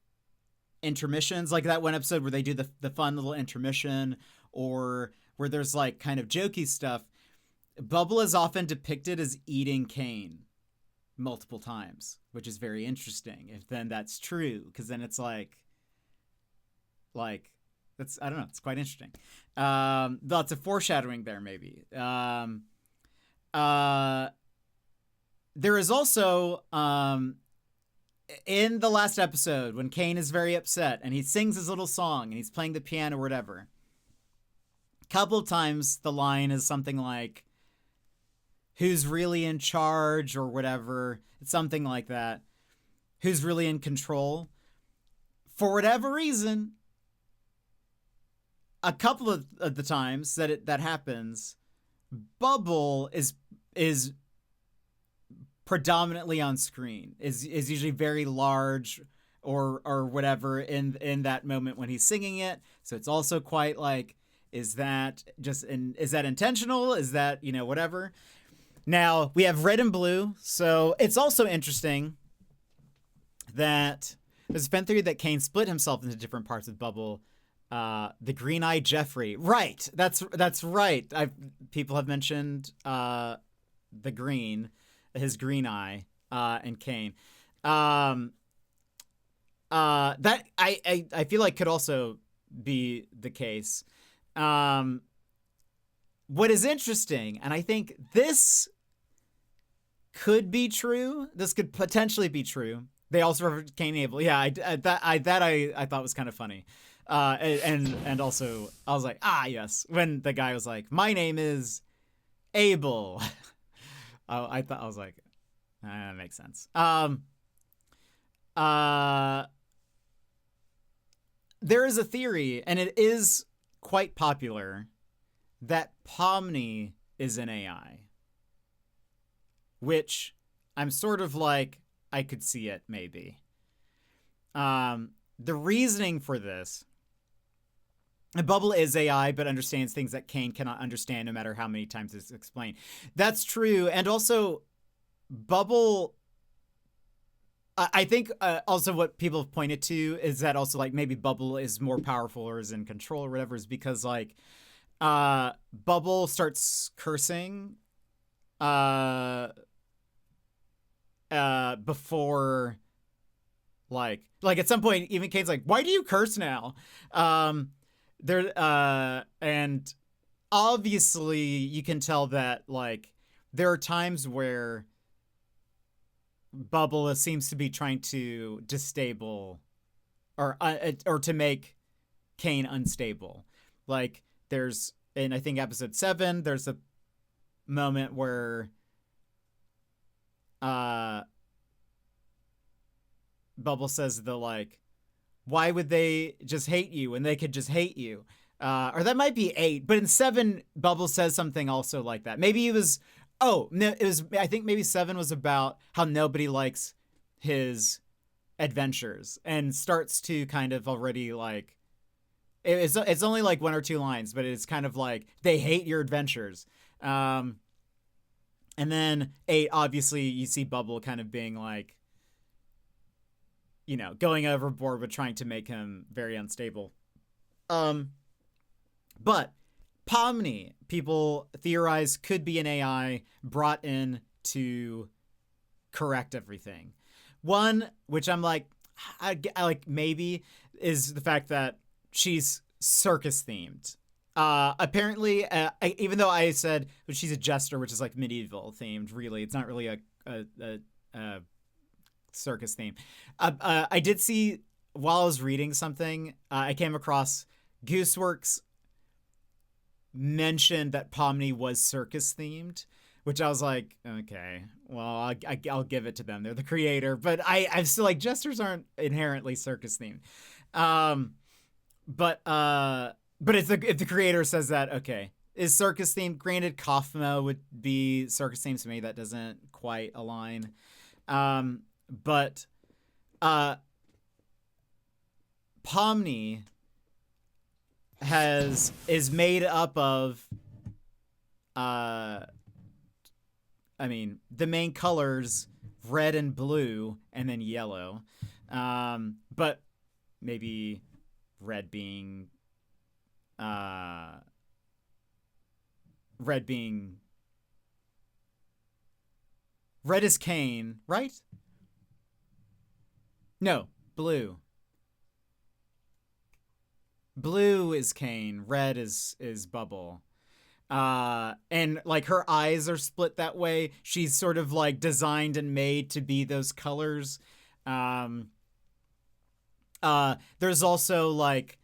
intermissions, like that one episode where they do the fun little intermission, or where there's like kind of jokey stuff, Bubble is often depicted as eating Cain multiple times, which is very interesting if then that's true, because then it's like that's, I don't know, it's quite interesting. Lots of foreshadowing there, maybe. There is also in the last episode when Cain is very upset and he sings his little song and he's playing the piano or whatever, a couple of times the line is something like, who's really in charge, or whatever. It's something like that. Who's really in control? For whatever reason, a couple of the times that happens, Bubble is predominantly on screen, is usually very large or whatever in that moment when he's singing it. So it's also quite like, is that intentional? Is that, you know, whatever. Now we have red and blue. So it's also interesting that there's been theory that Cain split himself into different parts of Bubble. The green-eyed Jeffrey. Right. That's right. People have mentioned his green eye, and Cain. That I feel like could also be the case. What is interesting, and I think this could be true. This could potentially be true. They also refer to Cain and Abel. Yeah, I thought was kind of funny. And also I was like, yes, when the guy was like, my name is Abel. I was like, that makes sense. There is a theory, and it is quite popular, that Pomni is an AI, which I'm sort of like, I could see it maybe. The reasoning for this, Bubble is AI, but understands things that Cain cannot understand no matter how many times it's explained. That's true. And also, Bubble, I think also what people have pointed to is that also like maybe Bubble is more powerful or is in control or whatever, is because like Bubble starts cursing before like at some point even Cain's like, why do you curse now? And obviously you can tell that like there are times where Bubble seems to be trying to disable or to make Kane unstable. Like there's in I think episode 7, there's a moment where Bubble says why would they just hate you when they could just hate you? Or that might be 8, but in 7, Bubble says something also like that. Maybe it was, I think maybe 7 was about how nobody likes his adventures and starts to kind of already like, it's only like 1 or 2 lines, but it's kind of like, they hate your adventures. And then 8, obviously you see Bubble kind of being like, going overboard with trying to make him very unstable. But Pomni, people theorize, could be an AI brought in to correct everything. One, which I'm like, I like maybe, is the fact that she's circus themed. Apparently, even though I said she's a jester, which is like medieval themed, really, it's not really a circus theme. I did see while I was reading something, I came across Gooseworks mentioned that Pomni was circus themed, which I was like, okay, well, I'll give it to them. They're the creator, but I'm still like, jesters aren't inherently circus themed. But if the creator says that, okay, is circus themed. Granted, Kaufmo would be circus themed, so maybe that doesn't quite align. But Pomni is made up of the main colors red and blue and then yellow, but maybe red being red is Kane, right? No, blue is Kane, red is Bubble. And like her eyes are split that way. She's sort of like designed and made to be those colors. There's also like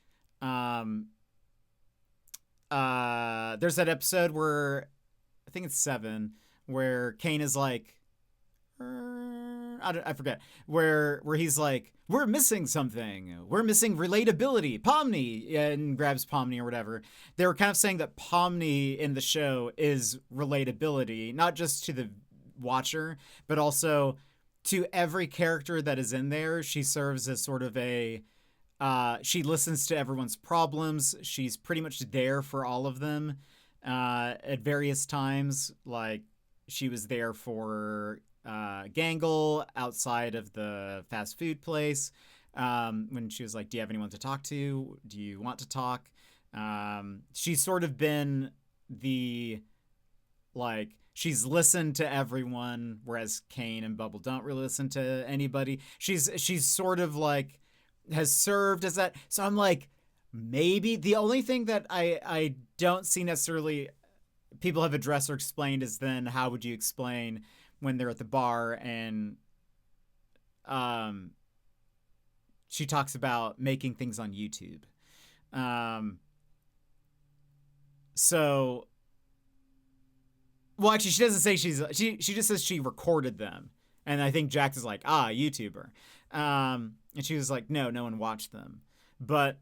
there's that episode where I think it's 7 where Kane is like I forget where he's like, we're missing something. We're missing relatability. Pomni, and grabs Pomni or whatever. They were kind of saying that Pomni in the show is relatability, not just to the watcher, but also to every character that is in there. She serves as sort of a, she listens to everyone's problems. She's pretty much there for all of them at various times. Like she was there for Gangle outside of the fast food place when she was like, do you have anyone to talk to? Do you want to talk? She's sort of been the, like, she's listened to everyone, whereas Kane and Bubble don't really listen to anybody. She's sort of like has served as that. So I'm like, maybe the only thing that I don't see necessarily people have addressed or explained is then how would you explain when they're at the bar and she talks about making things on YouTube. So, well, actually, she doesn't say she just says she recorded them. And I think Jax is like, YouTuber. And she was like, no one watched them. But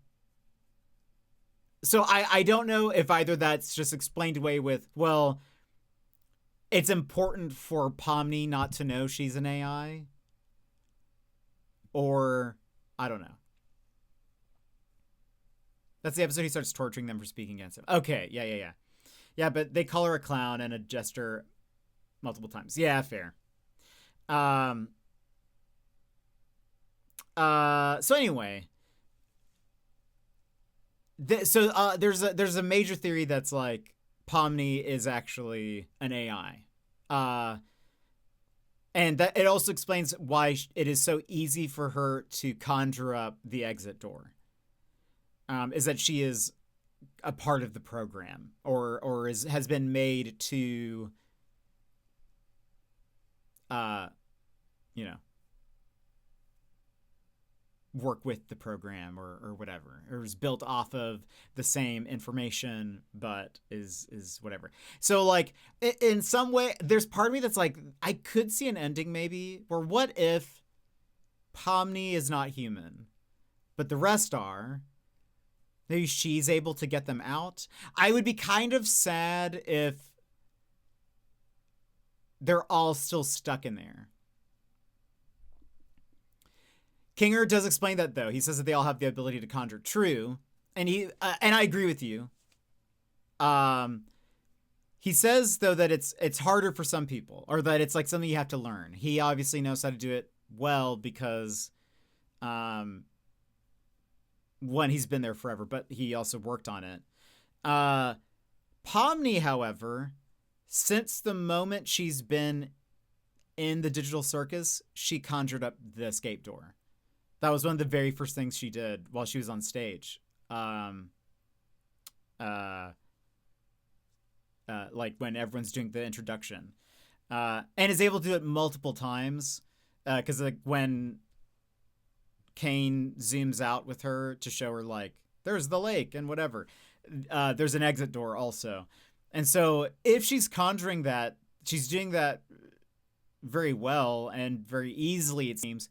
so I don't know if either that's just explained away with, well, it's important for Pomni not to know she's an AI. Or, I don't know. That's the episode he starts torturing them for speaking against him. Okay, yeah. Yeah, but they call her a clown and a jester multiple times. Yeah, fair. So anyway. There's a major theory that's like, Pomni is actually an AI. And that it also explains why it is so easy for her to conjure up the exit door. Is that she is a part of the program or has been made to, work with the program or whatever, or is built off of the same information but is whatever. So like in some way there's part of me that's like, I could see an ending maybe where what if Pomni is not human but the rest are. Maybe she's able to get them out. I would be kind of sad if they're all still stuck in there. Kinger does explain that, though. He says that they all have the ability to conjure. True. And and I agree with you. He says, though, that it's harder for some people, or that it's like something you have to learn. He obviously knows how to do it well because one, he's been there forever, but he also worked on it. Pomni, however, since the moment she's been in the digital circus, she conjured up the escape door. That was one of the very first things she did while she was on stage. Like when everyone's doing the introduction. And is able to do it multiple times. Because like when Kane zooms out with her to show her like, there's the lake and whatever. There's an exit door also. And so if she's conjuring that, she's doing that very well and very easily, it seems.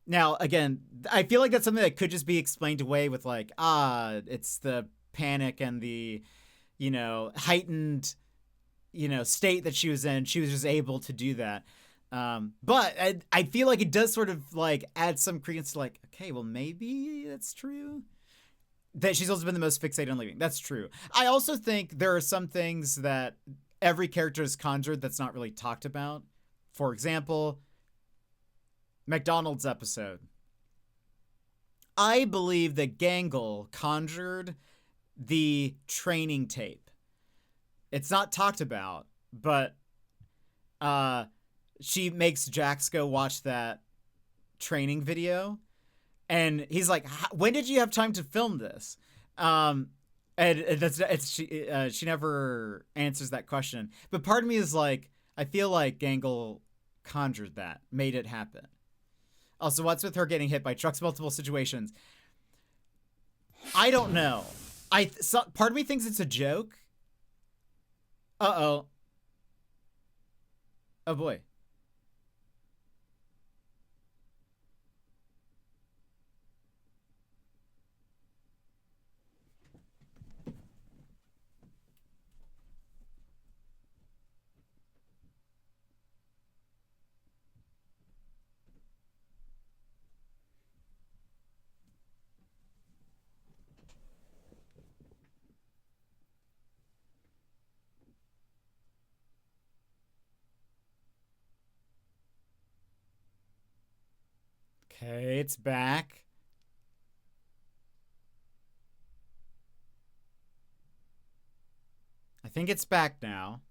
Now, again, I feel like that's something that could just be explained away with like, it's the panic and the, heightened, state that she was in. She was just able to do that. But I feel like it does sort of like add some credence to like, okay, well, maybe that's true. That she's also been the most fixated on leaving. That's true. I also think there are some things that every character has conjured that's not really talked about. For example, McDonald's episode. I believe that Gangle conjured the training tape. It's not talked about, but she makes Jax go watch that training video. And he's like, when did you have time to film this? And she never answers that question. But part of me is like, I feel like Gangle conjured that, made it happen. Also, what's with her getting hit by trucks multiple situations? I don't know. Part of me thinks it's a joke. Uh-oh. Oh, boy. Okay, it's back. I think it's back now.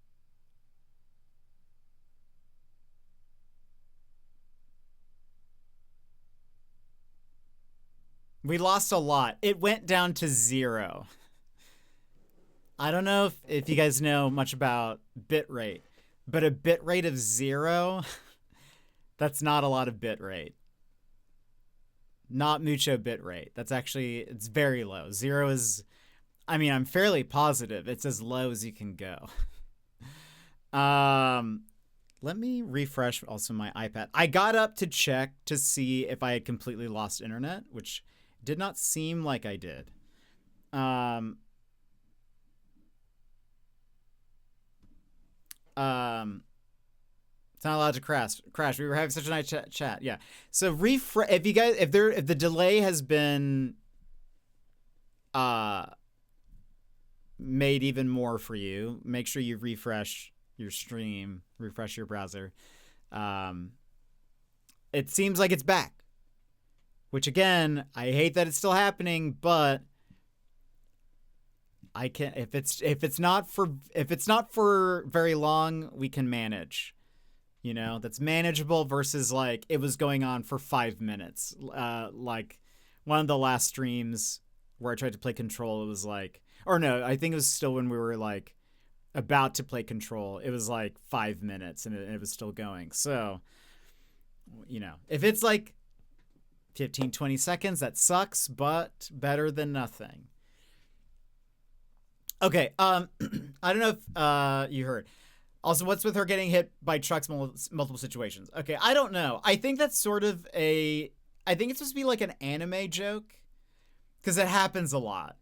We lost a lot. It went down to 0. I don't know if you guys know much about bitrate, but a bitrate of 0, that's not a lot of bitrate. Not mucho bitrate. That's actually, it's very low. 0 is, I mean, I'm fairly positive it's as low as you can go. Let me refresh also my iPad. I got up to check to see if I had completely lost internet, which did not seem like I did. It's not allowed to crash. We were having such a nice chat. Yeah. So if the delay has been made even more for you, make sure you refresh your stream, refresh your browser. It seems like it's back. Which again, I hate that it's still happening, but I can if it's not for very long, we can manage. That's manageable versus like it was going on for 5 minutes. Like one of the last streams where I tried to play Control, it was like, or no, I think it was still when we were like about to play Control. It was like 5 minutes and it was still going. So, if it's like 15-20 seconds. That sucks, but better than nothing. Okay, I don't know if you heard. Also, what's with her getting hit by trucks multiple situations? Okay, I don't know. I think that's sort of I think it's supposed to be like an anime joke, because it happens a lot.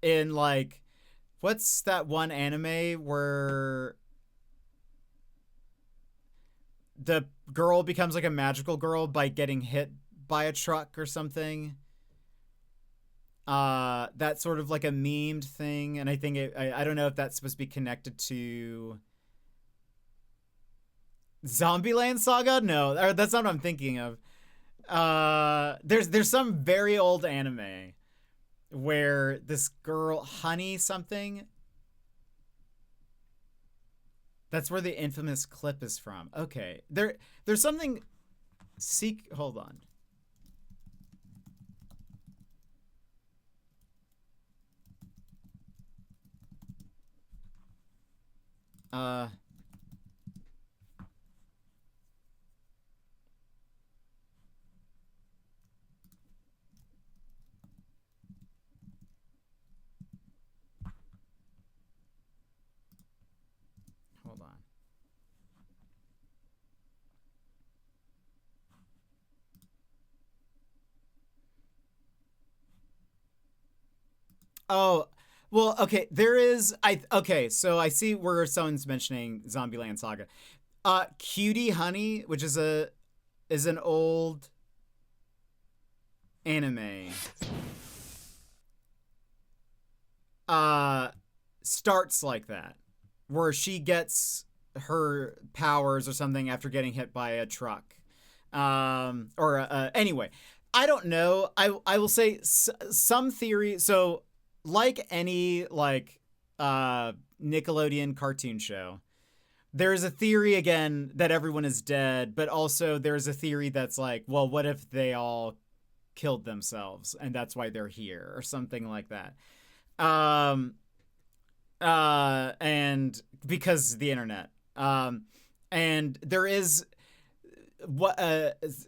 In like, what's that one anime where the girl becomes like a magical girl by getting hit by a truck or something? That's sort of like a memed thing, and I think I don't know if that's supposed to be connected to Zombieland Saga. No, that's not what I'm thinking of. There's some very old anime where this girl, Honey something, that's where the infamous clip is from. Okay, there's something. Hold on. Hold on. Oh, well, okay. There is okay. So I see where someone's mentioning Zombieland Saga. Cutie Honey, which is an old anime. Starts like that, where she gets her powers or something after getting hit by a truck. Anyway, I don't know. I will say some theory. So like any like Nickelodeon cartoon show, there's a theory again that everyone is dead, but also there's a theory that's like, well, what if they all killed themselves and that's why they're here or something like that. And because the internet. And there is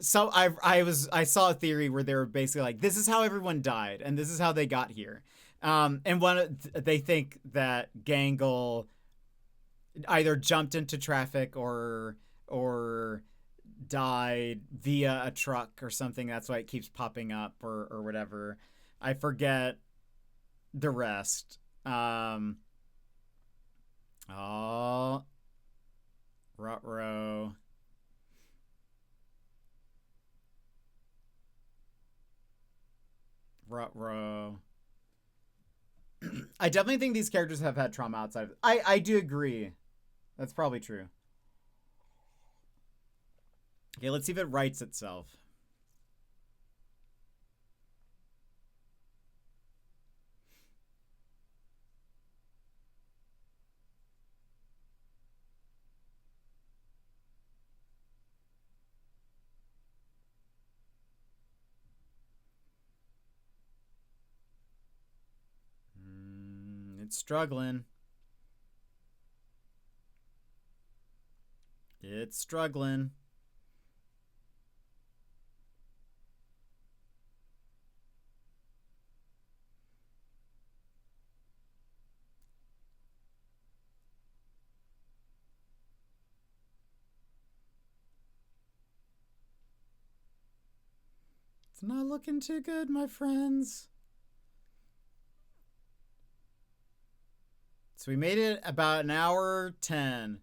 so I saw a theory where they were basically like, this is how everyone died and this is how they got here. And they think that Gangle either jumped into traffic or died via a truck or something. That's why it keeps popping up or whatever. I forget the rest. Ruh-roh. Ruh-roh. I definitely think these characters have had trauma outside of... I do agree. That's probably true. Okay, let's see if it writes itself. It's struggling. It's struggling. It's not looking too good, my friends. So we made it about an hour 10.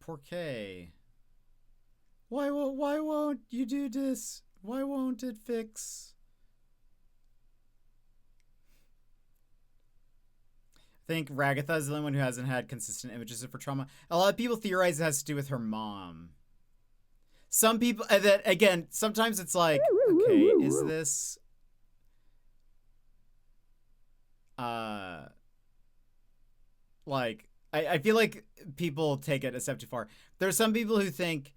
Porqué? Why won't you do this? Why won't it fix? I think Ragatha is the only one who hasn't had consistent images of her trauma. A lot of people theorize it has to do with her mom. Some people, that again, sometimes it's like, okay, is this like I feel like people take it a step too far. There's some people who think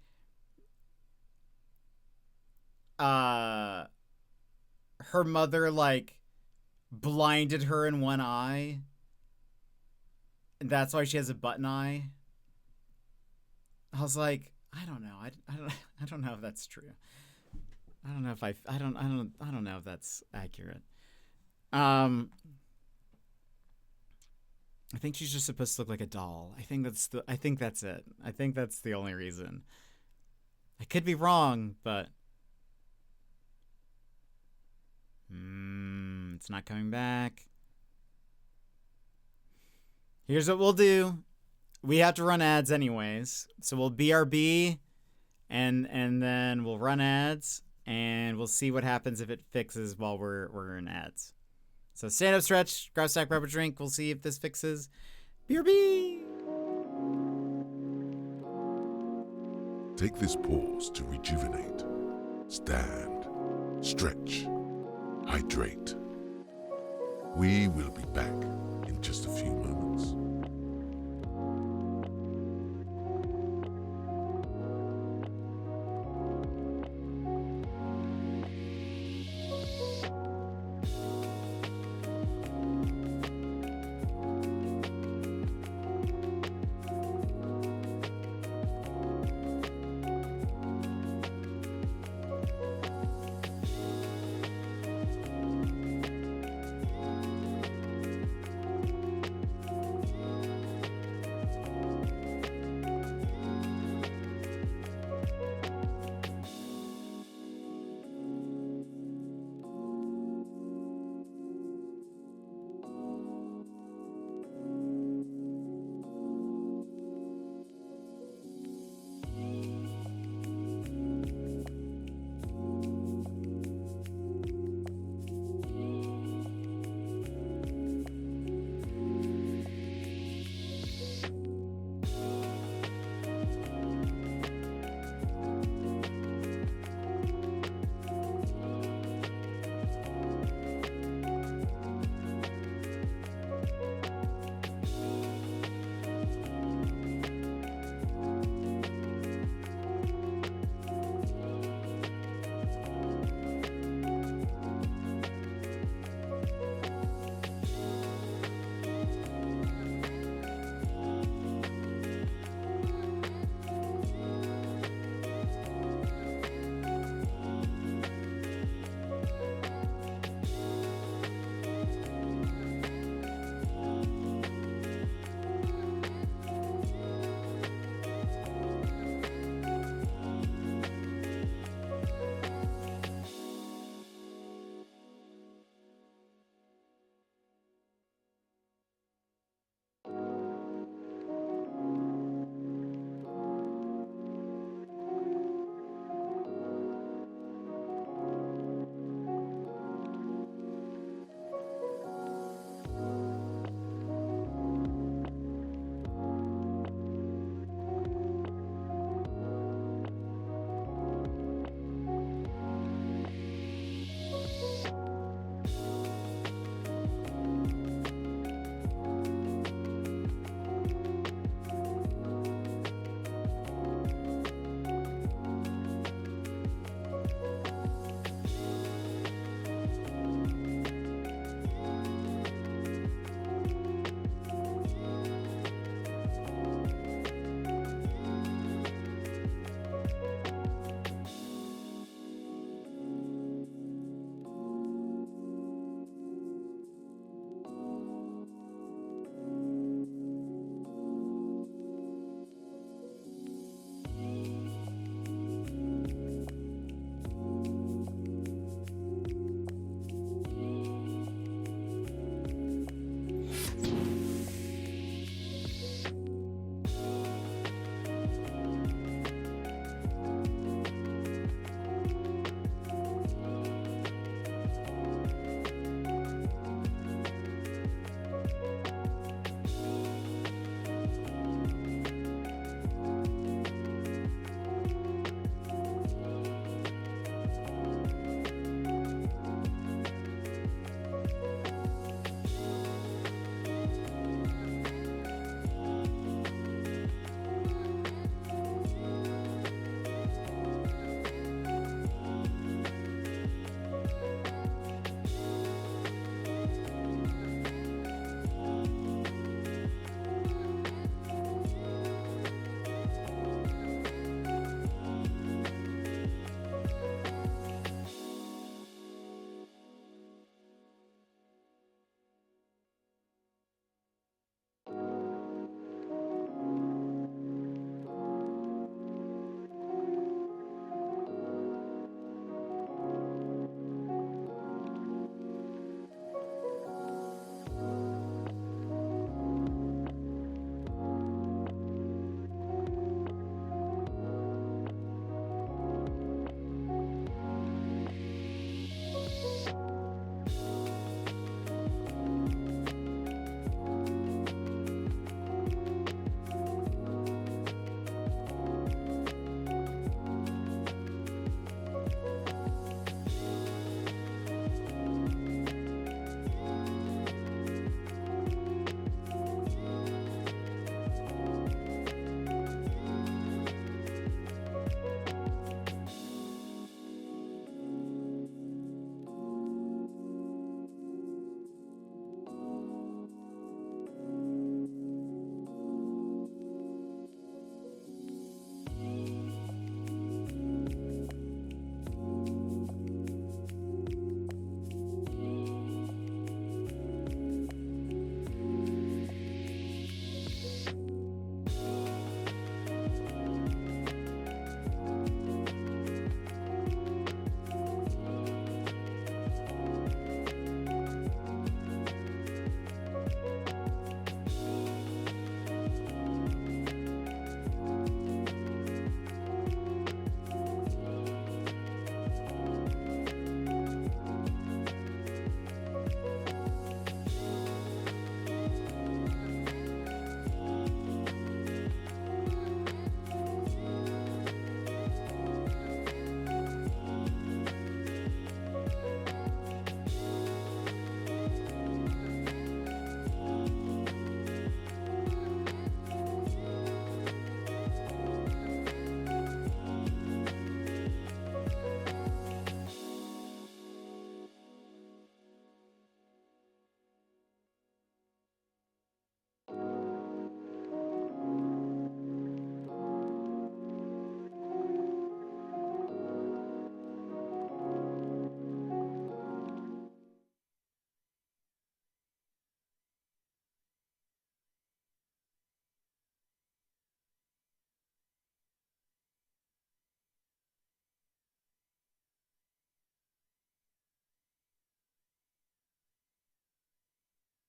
her mother like blinded her in one eye. And that's why she has a button eye. I was like, I don't know. I don't know if that's true. I don't know if I don't know if that's accurate. I think she's just supposed to look like a doll. I think that's it. I think that's the only reason. I could be wrong, but it's not coming back. Here's what we'll do. We have to run ads anyways, so we'll BRB, and then we'll run ads, and we'll see what happens if it fixes while we're in ads. So stand up, stretch, grab a stack, grab a drink. We'll see if this fixes. BRB. Take this pause to rejuvenate. Stand, stretch, hydrate. We will be back in just a few moments.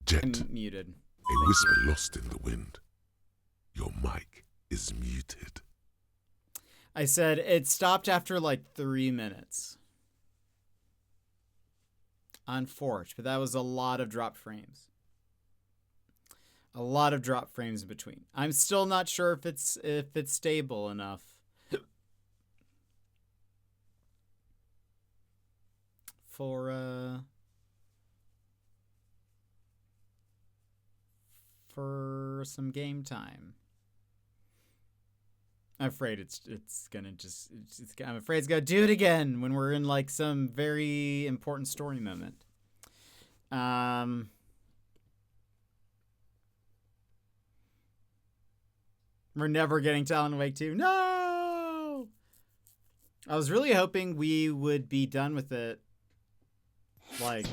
Jet, I'm muted. a whisper lost in the wind. Your mic is muted. I said it stopped after like 3 minutes on Forge, but that was a lot of drop frames. A lot of drop frames in between. I'm still not sure if it's stable enough. For some game time. I'm afraid it's gonna just I'm afraid it's gonna do it again when we're in like some very important story moment. We're never getting to Alan Wake 2. No! I was really hoping we would be done with it. Like,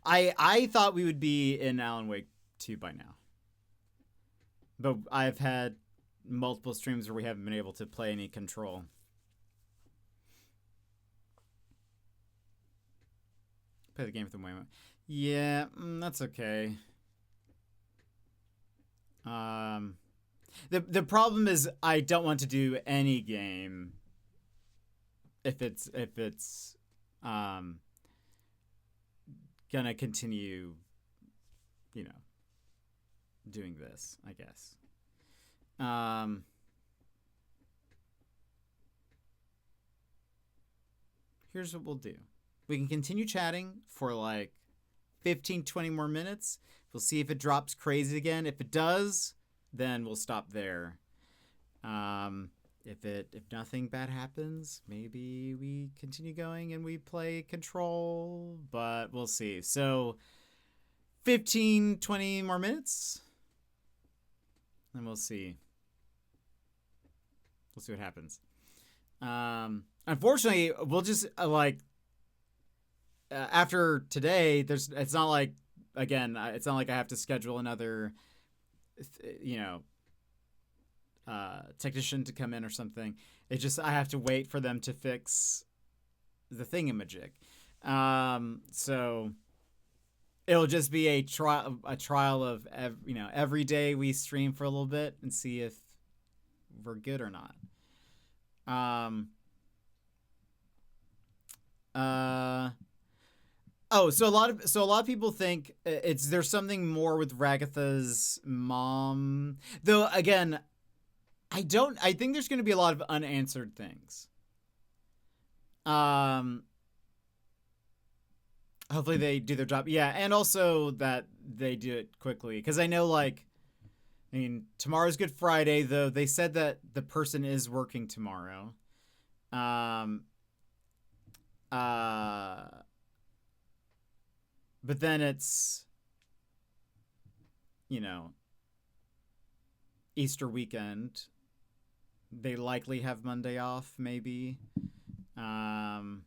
I thought we would be in Alan Wake 2 by now. But I've had multiple streams where we haven't been able to play any Control. Play the game with the moment. Yeah, that's okay. The problem is I don't want to do any game if it's gonna continue, you know, doing this, I guess. Here's what we'll do. We can continue chatting for like 15, 20 more minutes. We'll see if it drops crazy again. If it does, then we'll stop there. If nothing bad happens, maybe we continue going and we play Control, but we'll see. So 15, 20 more minutes, and we'll see. We'll see what happens. Unfortunately, we'll just after today, it's not like, again, it's not like I have to schedule another, technician to come in or something. It's just I have to wait for them to fix the thingamajig. So it'll just be a trial of every day we stream for a little bit and see if we're good or not. So a lot of people think there's something more with Ragatha's mom. Though again, I think there's going to be a lot of unanswered things. Hopefully they do their job. Yeah, and also that they do it quickly, cuz I know tomorrow's Good Friday, though they said that the person is working tomorrow. But then it's, Easter weekend. They likely have Monday off, maybe. And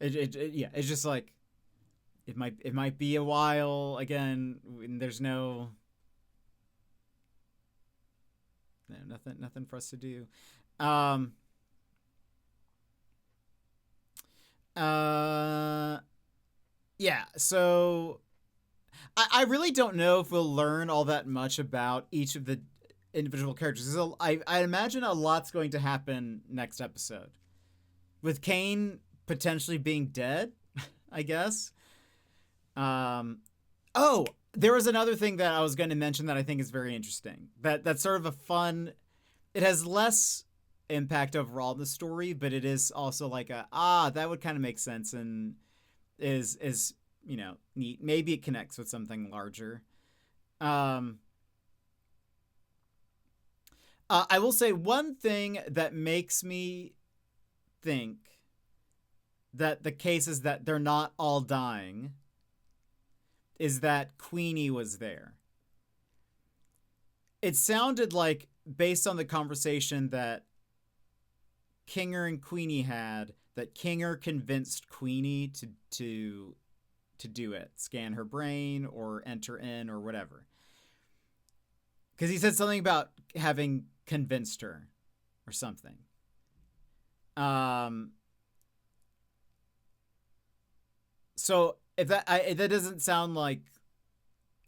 it's just like it might be a while again. There's nothing for us to do. Yeah, so I really don't know if we'll learn all that much about each of the individual characters. I imagine a lot's going to happen next episode, with Kane potentially being dead, I guess. Oh, there was another thing that I was going to mention that I think is very interesting. That's sort of a fun. It has less impact overall in the story, but it is also like that would kind of make sense and is neat. Maybe it connects with something larger. I will say one thing that makes me think that the case is that they're not all dying is that Queenie was there. It sounded like, based on the conversation that Kinger and Queenie had, that Kinger convinced Queenie to do it, scan her brain or enter in or whatever. Because he said something about having convinced her or something. So if that doesn't sound like,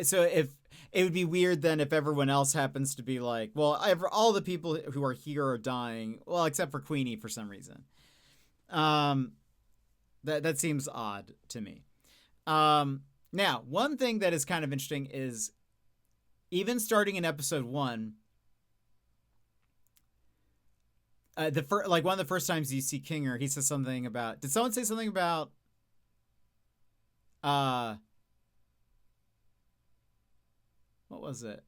so if it would be weird then if everyone else happens to be like, well, all the people who are here are dying, well, except for Queenie for some reason. That seems odd to me. Now, one thing that is kind of interesting is even starting in episode 1, one of the first times you see Kinger, he says something about, did someone say something about what was it?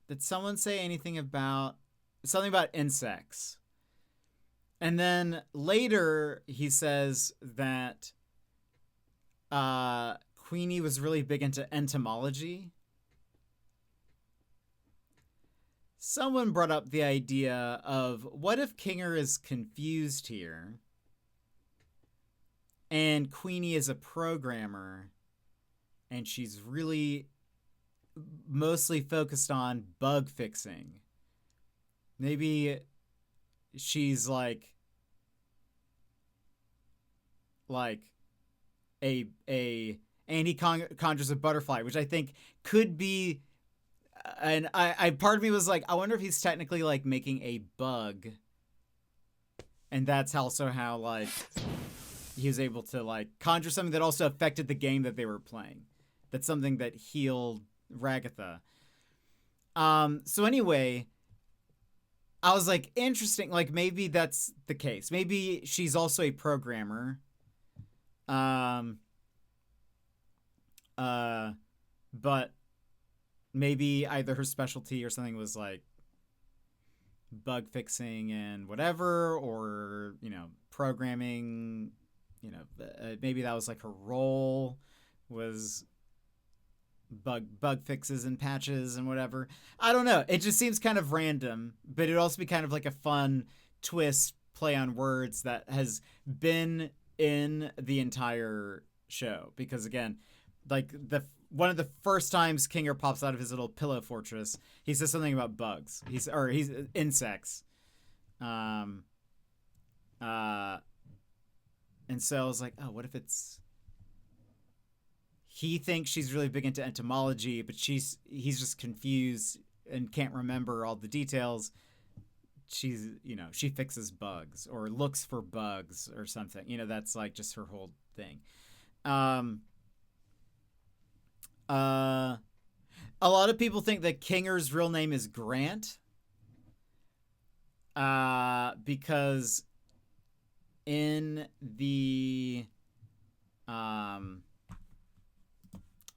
Did someone say anything about something about insects? And then later he says that Queenie was really big into entomology. Someone brought up the idea of what if Kinger is confused here and Queenie is a programmer and she's really mostly focused on bug fixing. Maybe she's like a Andy conjures a butterfly, which I think could be, and I part of me was like, I wonder if he's technically like making a bug, and that's also how like he was able to like conjure something that also affected the game that they were playing. That's something that healed Ragatha. So anyway, I was like, interesting, like maybe that's the case. Maybe she's also a programmer. But maybe either her specialty or something was like bug fixing and whatever, or, you know, programming, you know, maybe that was like her role was bug fixes and patches and whatever. I don't know. It just seems kind of random, but it'd also be kind of like a fun twist play on words that has been in the entire show. Because again, like one of the first times Kinger pops out of his little pillow fortress, he says something about bugs. He's insects. And so I was like, oh, what if it's he thinks she's really big into entomology, but he's just confused and can't remember all the details. She's, you know, she fixes bugs or looks for bugs or something. You know, that's like just her whole thing. A lot of people think that Kinger's real name is Grant. Because in the I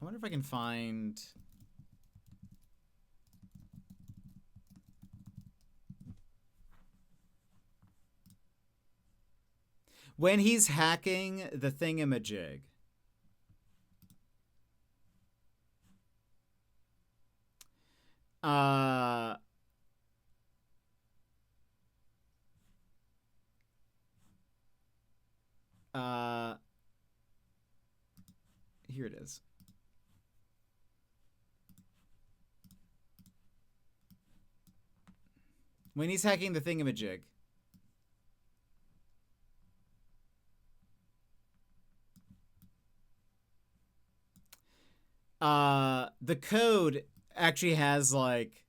wonder if I can find when he's hacking the thingamajig. Here it is. When he's hacking the thingamajig. The code actually has like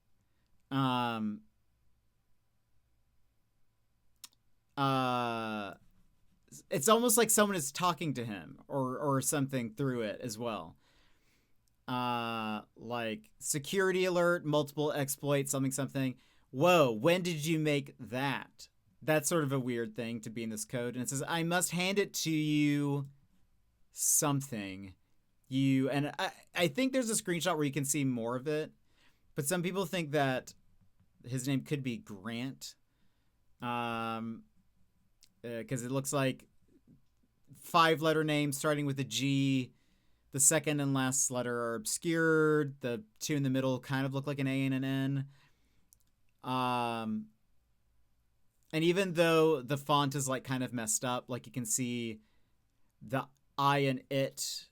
it's almost like someone is talking to him or something through it as well. Like security alert, multiple exploits, something. Whoa, when did you make that? That's sort of a weird thing to be in this code. And it says, I must hand it to you something. And I think there's a screenshot where you can see more of it. But some people think that his name could be Grant. Because it looks like 5-letter name starting with a G. The second and last letter are obscured. The 2 in the middle kind of look like an A and an N. And even though the font is like kind of messed up, like you can see the I and it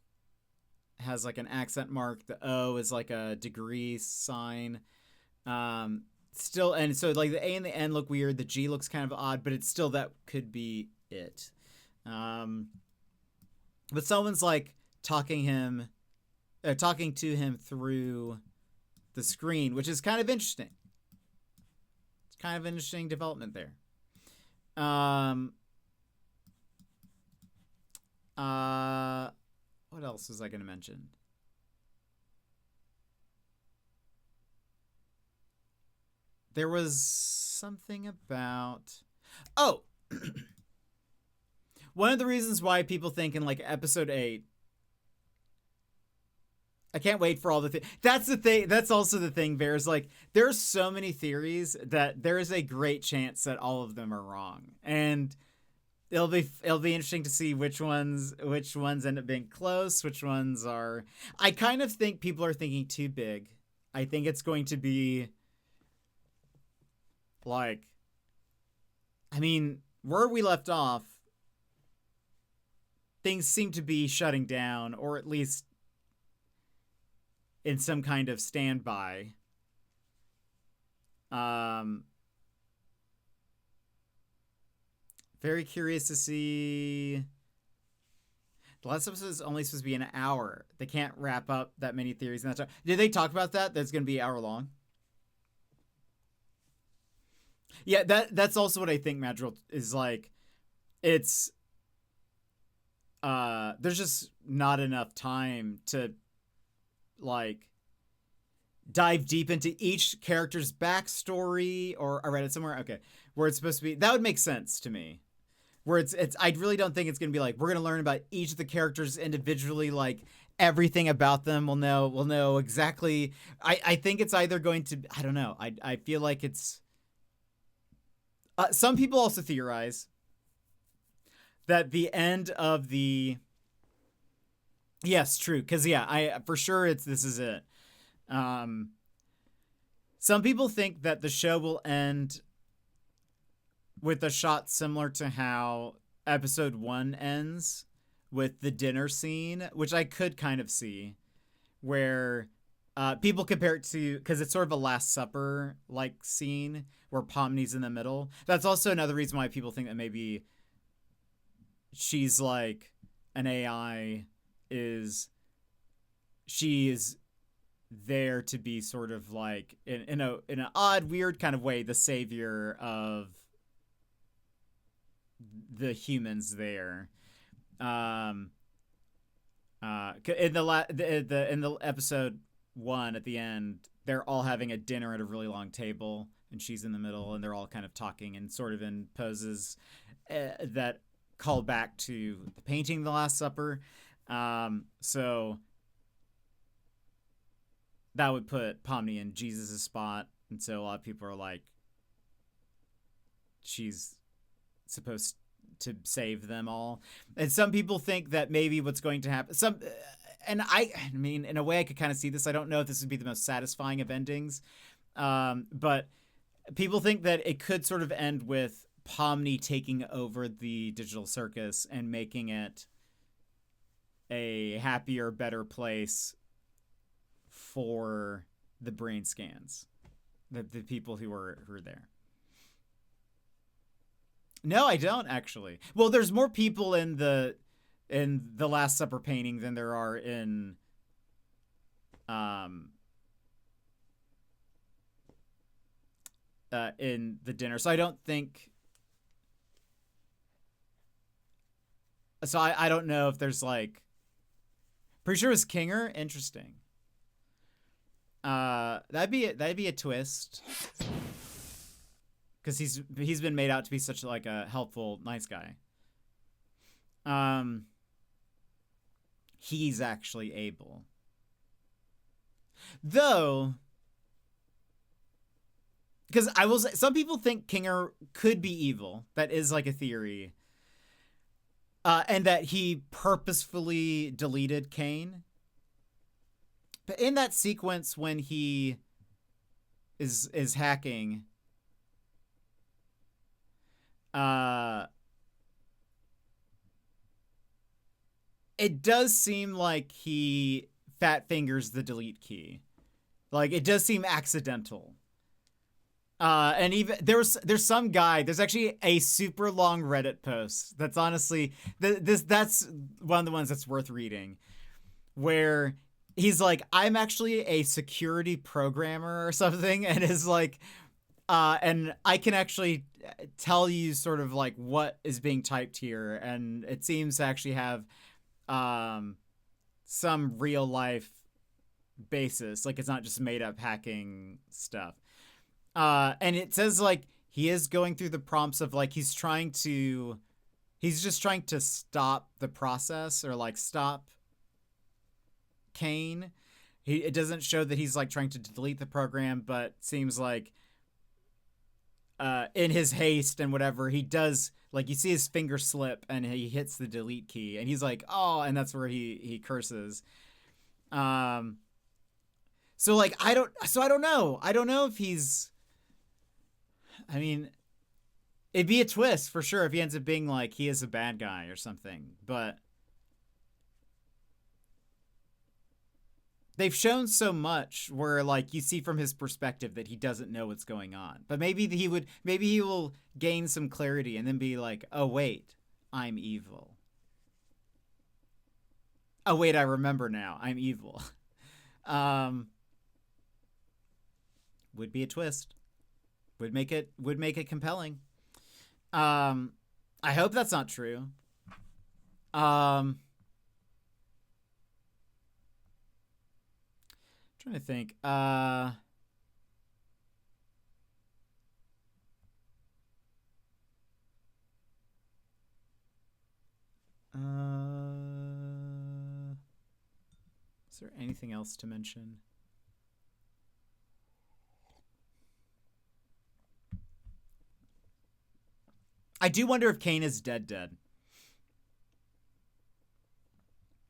has like an accent mark. The O is like a degree sign. Still, and so like the A and the N look weird. The G looks kind of odd, but it's still, that could be it. But someone's like talking to him through the screen, which is kind of interesting. It's kind of an interesting development there. What else was I going to mention? There was something about... Oh! One of the reasons why people think in like episode 8... I can't wait for all the things. That's the thing. That's also the thing, Bears. Like, there's so many theories that there is a great chance that all of them are wrong. And it'll be interesting to see which ones end up being close, which ones are... I kind of think people are thinking too big. I think it's going to be... Like, I mean, where we left off, things seem to be shutting down, or at least in some kind of standby. Very curious to see. The last episode is only supposed to be an hour. They can't wrap up that many theories in that time. Did they talk about that? That's going to be an hour long? Yeah, that's also what I think, Madrill, is like, it's there's just not enough time to like dive deep into each character's backstory, or I read it somewhere, okay, where it's supposed to be. That would make sense to me. Where it's I really don't think it's gonna be like we're gonna learn about each of the characters individually, like everything about them. We'll know exactly. I think it's either going to, I don't know. I feel like it's. Some people also theorize that the end of the... Yes, true. Because, yeah, I for sure this is it. Some people think that the show will end with a shot similar to how episode 1 ends, with the dinner scene, which I could kind of see, where... people compare it to, because it's sort of a Last Supper like scene where Pomni's in the middle. That's also another reason why people think that maybe she's like an AI, she is there to be sort of like in an odd, weird kind of way, the savior of the humans there. In the episode 1 at the end, they're all having a dinner at a really long table, and she's in the middle, and they're all kind of talking and sort of in poses that call back to the painting The Last Supper. So that would put Pomni in Jesus' spot, and so a lot of people are like, she's supposed to save them all. And some people think that maybe what's going to happen, and I mean, in a way I could kind of see this. I don't know if this would be the most satisfying of endings. But people think that it could sort of end with Pomni taking over the digital circus and making it a happier, better place for the brain scans, the people who are there. No, I don't actually. Well, there's more people in the Last Supper painting than there are in the dinner. So I don't think. So I don't know if there's like. Pretty sure it was Kinger. Interesting. That'd be a twist. Because he's been made out to be such like a helpful, nice guy. He's actually able. Though, because I will say, some people think Kinger could be evil. That is like a theory. And that he purposefully deleted Kane. But in that sequence when he is hacking, it does seem like he fat fingers the delete key. Like, it does seem accidental. And even there's some guy. There's actually a super long Reddit post that's honestly that's one of the ones that's worth reading, where he's like, I'm actually a security programmer or something, and is like, and I can actually tell you sort of like what is being typed here, and it seems to actually have some real life basis. Like, it's not just made up hacking stuff. And it says like he is going through the prompts of like he's just trying to stop the process, or like stop Kane. It doesn't show that he's like trying to delete the program, but seems like in his haste and whatever, he does, like, you see his finger slip and he hits the delete key, and he's like, oh, and that's where he curses. So like I don't know if he's, I mean, it'd be a twist for sure if he ends up being like he is a bad guy or something, but they've shown so much where like you see from his perspective that he doesn't know what's going on. But maybe he will gain some clarity and then be like, oh wait, I'm evil. Oh wait, I remember now, I'm evil. Would be a twist. Would make it compelling. I hope that's not true. Trying to think. Is there anything else to mention? I do wonder if Kane is dead.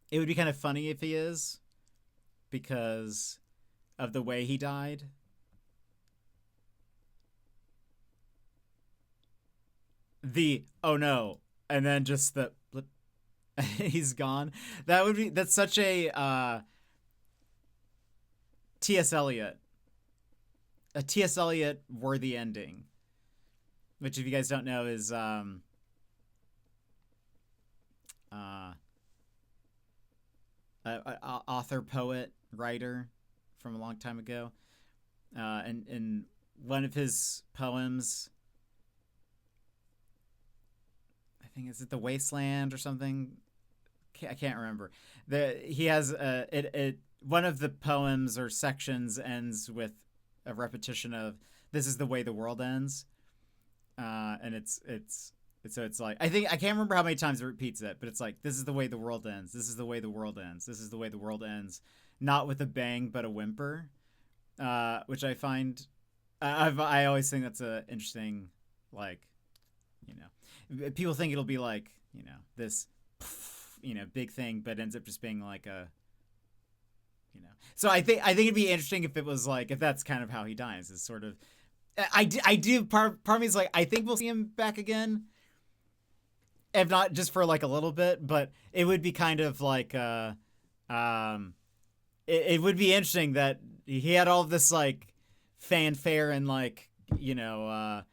It would be kind of funny if he is, because of the way he died. The, oh no, and then just the blip, he's gone. That's such a T.S. Eliot. A T.S. Eliot worthy ending. Which, if you guys don't know, is author, poet, writer from a long time ago. And in one of his poems, I think, is it The Wasteland or something? I can't remember. He has one of the poems or sections ends with a repetition of "This is the way the world ends." And it's like, I can't remember how many times it repeats it, but it's like, this is the way the world ends. This is the way the world ends. This is the way the world ends. Not with a bang, but a whimper, which I find, I always think that's a interesting, like, you know, people think it'll be like, you know, this, you know, big thing, but ends up just being like a, you know, so I think it'd be interesting if it was like, if that's kind of how he dies, is sort of, I do part of me is like, I think we'll see him back again, if not just for like a little bit, but it would be kind of like it would be interesting that he had all this like fanfare and like, you know,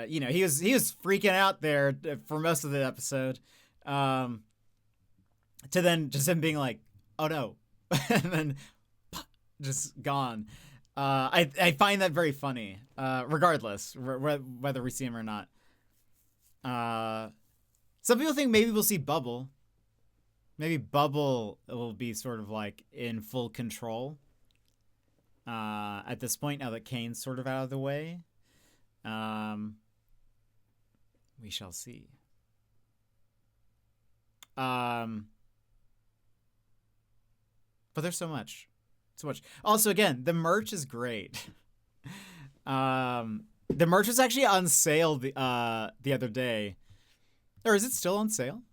you know, he was freaking out there for most of the episode, to then just him being like, oh no, and then just gone. I find that very funny, regardless whether we see him or not. Some people think maybe we'll see Bubble. Maybe Bubble will be sort of like in full control at this point, now that Kane's sort of out of the way. We shall see. But there's so much. Also, again, the merch is great. The merch was actually on sale the other day. Or is it still on sale?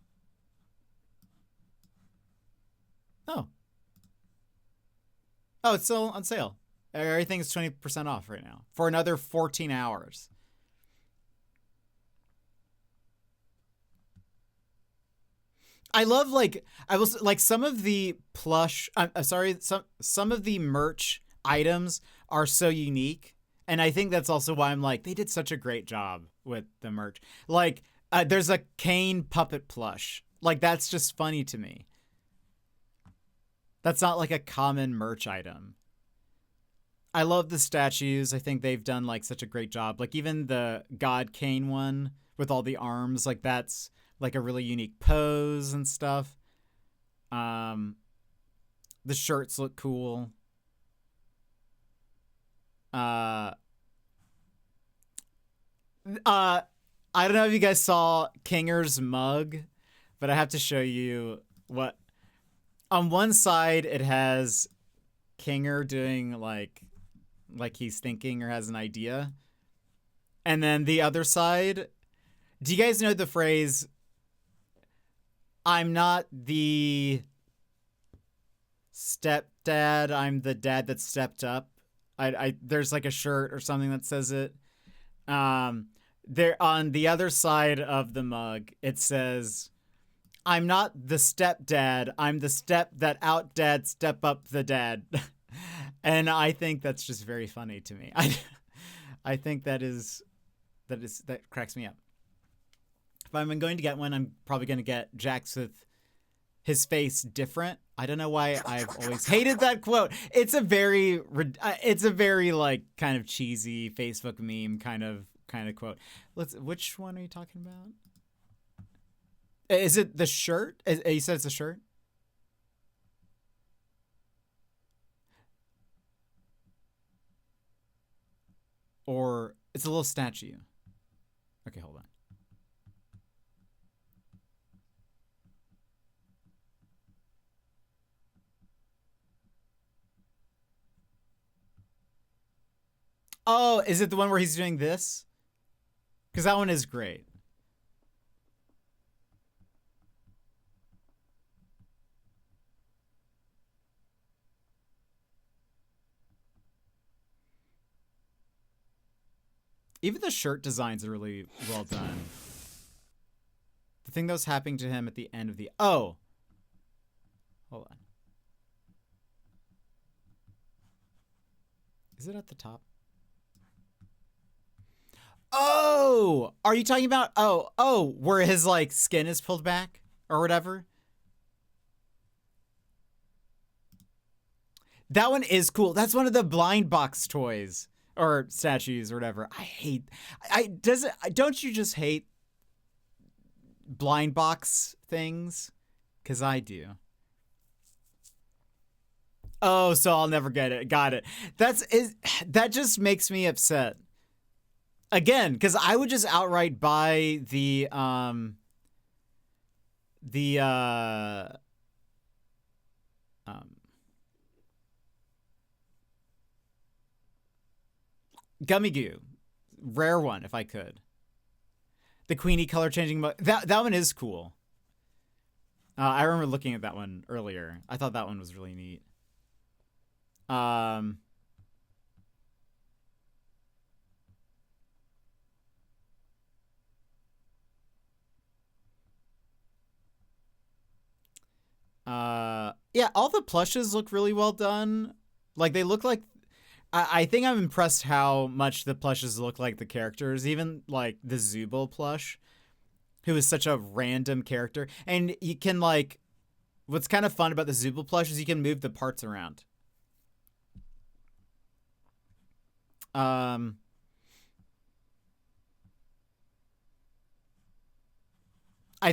Oh, it's still on sale. Everything's 20% off right now for another 14 hours. I love like I was like some of the plush. I'm sorry, some of the merch items are so unique, and I think that's also why I'm like they did such a great job with the merch. Like there's a Kane puppet plush. Like that's just funny to me. That's not like a common merch item. I love the statues. I think they've done like such a great job. Like even the God Kane one with all the arms, like that's like a really unique pose and stuff. The shirts look cool. I don't know if you guys saw Kinger's mug, but I have to show you what. On one side, it has Kinger doing like he's thinking or has an idea, and then the other side. Do you guys know the phrase? I'm not the stepdad. I'm the dad that stepped up. There's like a shirt or something that says it. There on the other side of the mug, it says, "I'm not the stepdad. I'm the step that out dad step up the dad," and I think that's just very funny to me. I think that cracks me up. If I'm going to get one, I'm probably going to get Jax with his face different. I don't know why I've always hated that quote. It's a very like kind of cheesy Facebook meme kind of quote. Which one are you talking about? Is it the shirt? You said it's a shirt? Or it's a little statue. Okay, hold on. Oh, is it the one where he's doing this? Because that one is great. Even the shirt designs are really well done. The thing that was happening to him at the end of the... Oh! Hold on. Is it at the top? Oh! Are you talking about... Oh, where his, like, skin is pulled back? Or whatever? That one is cool. That's one of the blind box toys. Or statues or whatever. Don't you just hate blind box things? Because I do. Oh, so I'll never get it. Got it. That just makes me upset. Again, because I would just outright buy the Gummy Goo, rare one if I could. The Queenie color changing mode. That one is cool. I remember looking at that one earlier. I thought that one was really neat. Yeah, all the plushes look really well done. Like they look like I think I'm impressed how much the plushes look like the characters, even like the Zubul plush, who is such a random character. And you can like, what's kind of fun about the Zubul plush is you can move the parts around. I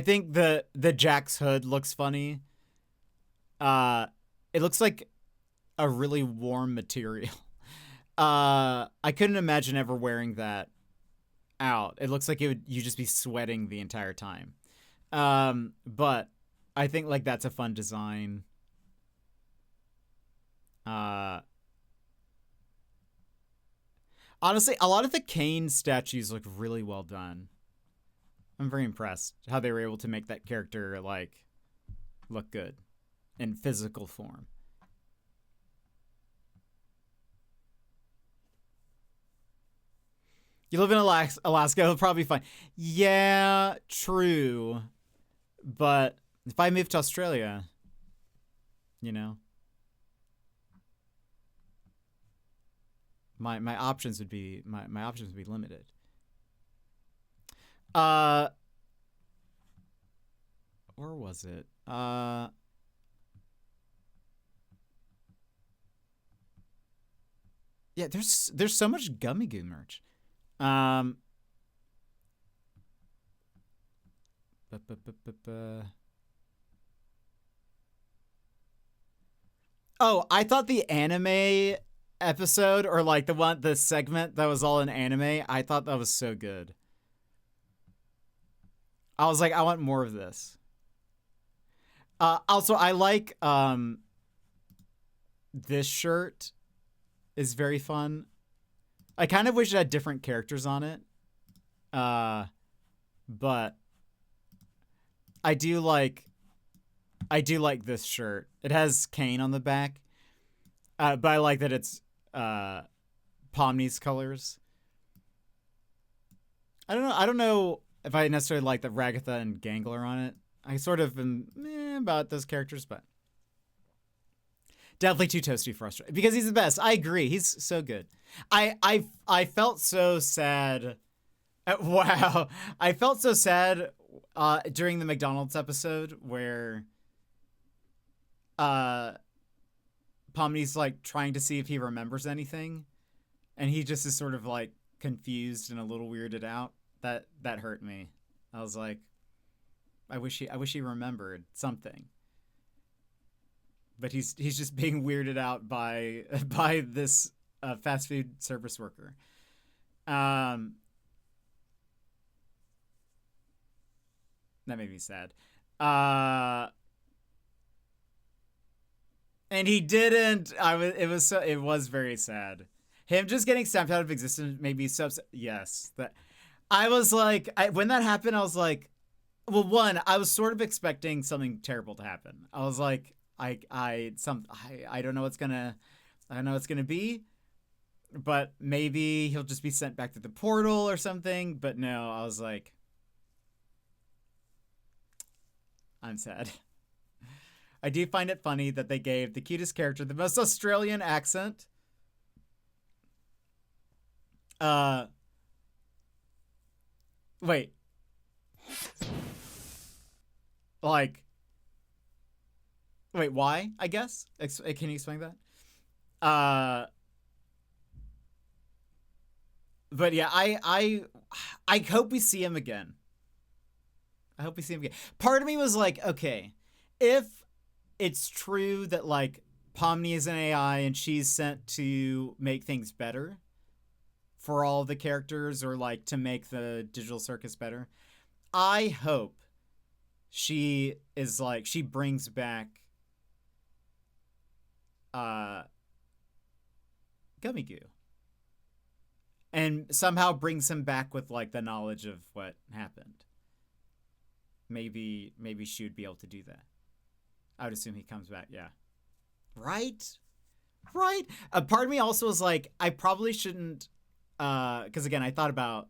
think the Jax hood looks funny. It looks like a really warm material. I couldn't imagine ever wearing that out. It looks like you just be sweating the entire time. But I think like that's a fun design. Honestly, a lot of the Kane statues look really well done. I'm very impressed how they were able to make that character like look good in physical form. You live in Alaska, it'll probably be fine. Yeah, true. But If I moved to Australia, you know, my options would be my options would be limited. Or was it? Yeah, there's so much Gummy Goo merch. Oh, I thought the anime episode, or like the segment that was all in anime, I thought that was so good. I was like, I want more of this. Also, I like this shirt is very fun. I kind of wish it had different characters on it. But I do like this shirt. It has Kane on the back. But I like that it's Pomni's colors. I don't know if I necessarily like that Ragatha and Gangler on it. I sort of am about those characters, but definitely too toasty for Australia because he's the best. I agree. He's so good. I felt so sad. Wow. I felt so sad during the McDonald's episode where Pomni's like trying to see if he remembers anything, and he just is sort of like confused and a little weirded out. That hurt me. I was like, I wish he remembered something. But he's just being weirded out by this fast food service worker. That made me sad. And he didn't. It was very sad. Him just getting stamped out of existence made me so upset. Yes, that I was like, when that happened, I was like, well, one, I was sort of expecting something terrible to happen. I was like, I don't know what's gonna be, but maybe he'll just be sent back to the portal or something. But no, I was like, I'm sad. I do find it funny that they gave the cutest character the most Australian accent. Wait. Like, wait, why? I guess. Can you explain that? But yeah, I hope we see him again. I hope we see him again. Part of me was like, okay, if it's true that like Pomni is an AI and she's sent to make things better for all the characters or like to make the digital circus better, I hope she is like, she brings back Gummy Goo and somehow brings him back with like the knowledge of what happened. Maybe she would be able to do that. I would assume he comes back. Yeah. Right. A part of me also was like, I probably shouldn't, because again, I thought about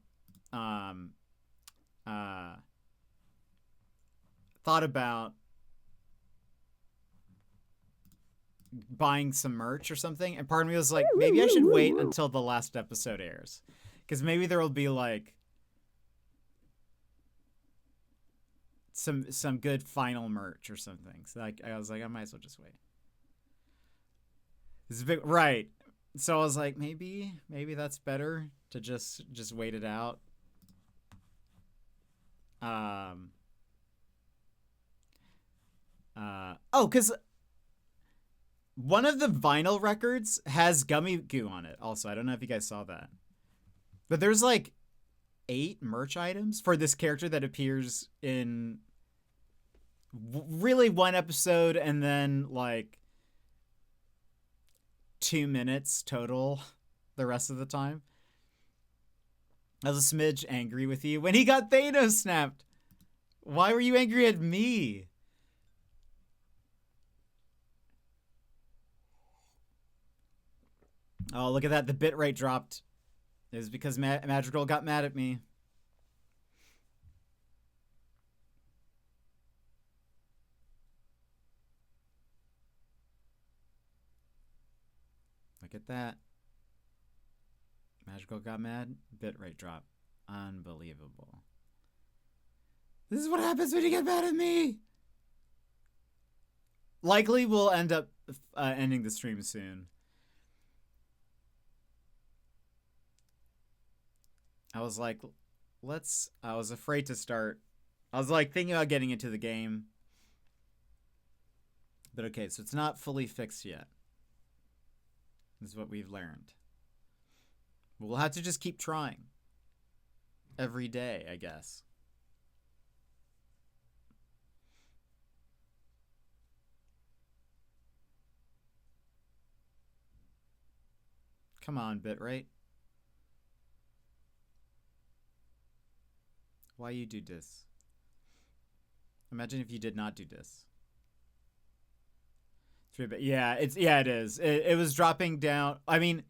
buying some merch or something, and part of me was like, maybe I should wait until the last episode airs, because maybe there will be like some good final merch or something. So like, I was like, I might as well just wait. This is big, right? So I was like, maybe that's better to just wait it out. Because one of the vinyl records has Gummy Goo on it. Also, I don't know if you guys saw that, but there's like 8 merch items for this character that appears in really one episode and then like 2 minutes total the rest of the time. I was a smidge angry with you when he got Thanos snapped. Why were you angry at me? Oh, look at that. The bitrate dropped. It was because Madrigal got mad at me. Look at that. Magical got mad. Bitrate drop. Unbelievable. This is what happens when you get mad at me. Likely we'll end up ending the stream soon. I was like, I was afraid to start. I was like thinking about getting into the game. But okay, so it's not fully fixed yet. This is what we've learned. We'll have to just keep trying. Every day, I guess. Come on, bitrate. Why you do this? Imagine if you did not do this. Yeah, it is. It was dropping down. I mean,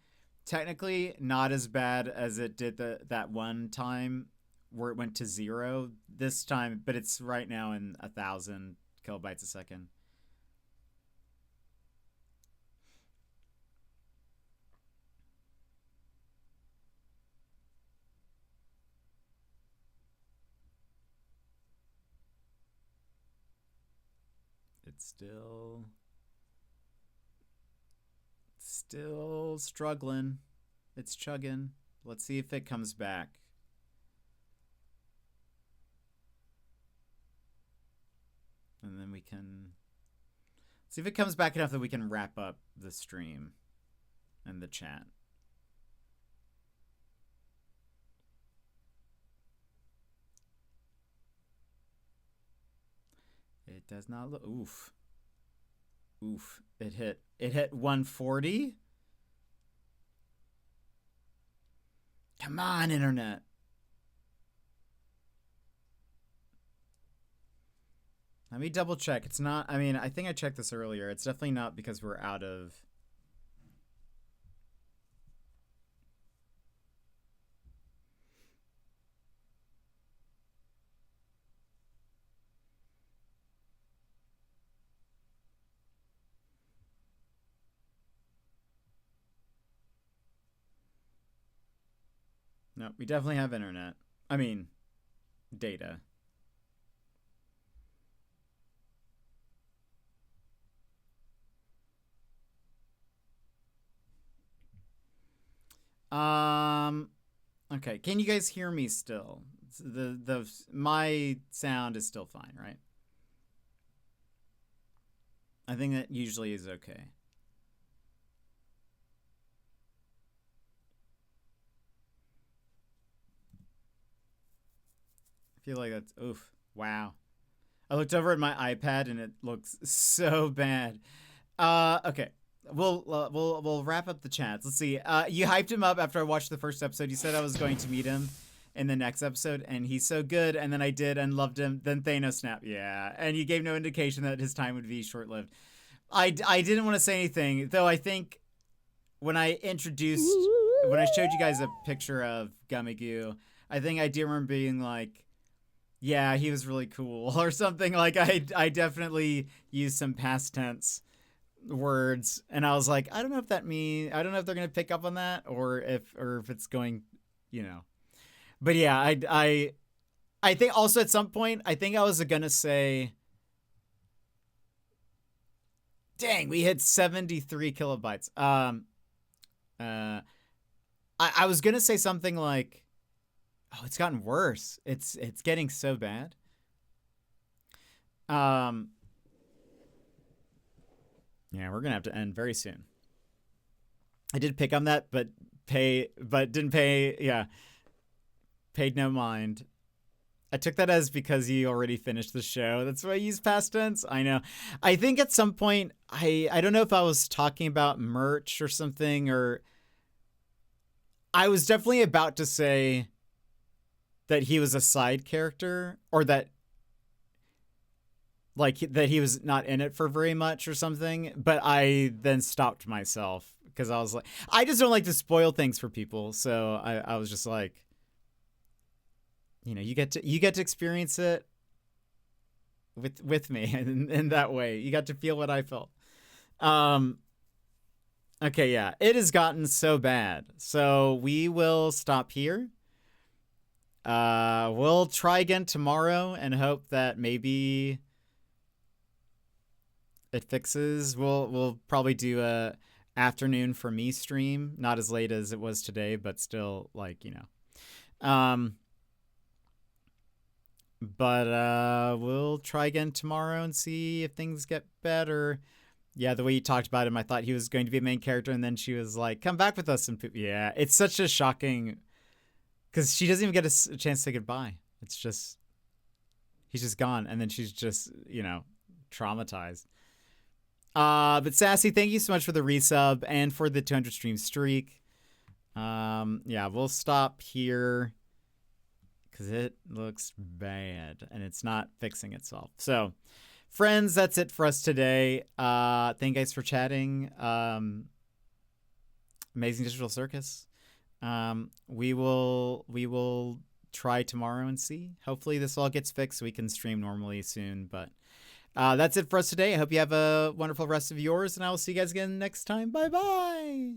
technically not as bad as it did that one time where it went to 0 this time, but it's right now in 1,000 kilobytes a second. It's still struggling. It's chugging. Let's see if it comes back. And then we can see if it comes back enough that we can wrap up the stream and the chat. It does not look. Oof. Oof. It hit 140. Come on, internet. Let me double check. It's not, I mean, I think I checked this earlier. It's definitely not because we're out of. No, we definitely have internet. I mean, data. Okay. Can you guys hear me still? My sound is still fine, right? I think that usually is okay. I feel like that's oof. Wow. I looked over at my iPad and it looks so bad. Okay. We'll wrap up the chats. Let's see. You hyped him up after I watched the first episode. You said I was going to meet him in the next episode, and he's so good. And then I did and loved him. Then Thanos snapped. Yeah. And you gave no indication that his time would be short-lived. I didn't want to say anything, though. I think when I showed you guys a picture of Gummigoo, I think I do remember being like, yeah, he was really cool or something. Like I definitely used some past tense words, and I was like, I don't know if they're gonna pick up on that or if it's going, you know. But yeah, I think also at some point I think I was gonna say, dang, we hit 73 kilobytes. I was gonna say something like, oh, it's gotten worse. It's getting so bad. Yeah, we're gonna have to end very soon. I did pick on that, but didn't pay. Yeah, paid no mind. I took that as because you already finished the show. That's why I use past tense. I know. I think at some point, I don't know if I was talking about merch or something, or I was definitely about to say that he was a side character, or that he was not in it for very much or something, but I then stopped myself because I was like, I just don't like to spoil things for people. So I was just like, you know, you get to experience it with me in that way. You got to feel what I felt. Okay, yeah. It has gotten so bad. So we will stop here. We'll try again tomorrow and hope that maybe it fixes. We'll probably do a afternoon for me stream, not as late as it was today, but still, like, you know. But we'll try again tomorrow and see if things get better. Yeah, the way you talked about him, I thought he was going to be a main character, and then she was like, "Come back with us." And yeah, it's such a shocking, because she doesn't even get a chance to say goodbye. It's just he's just gone, and then she's just, you know, traumatized. But Sassy, thank you so much for the resub and for the 200 stream streak. Yeah, we'll stop here because it looks bad and it's not fixing itself. So, friends, that's it for us today. Thank you guys for chatting. Amazing Digital Circus. We will try tomorrow and see. Hopefully this all gets fixed so we can stream normally soon. But that's it for us today. I hope you have a wonderful rest of yours, and I will see you guys again next time. Bye bye.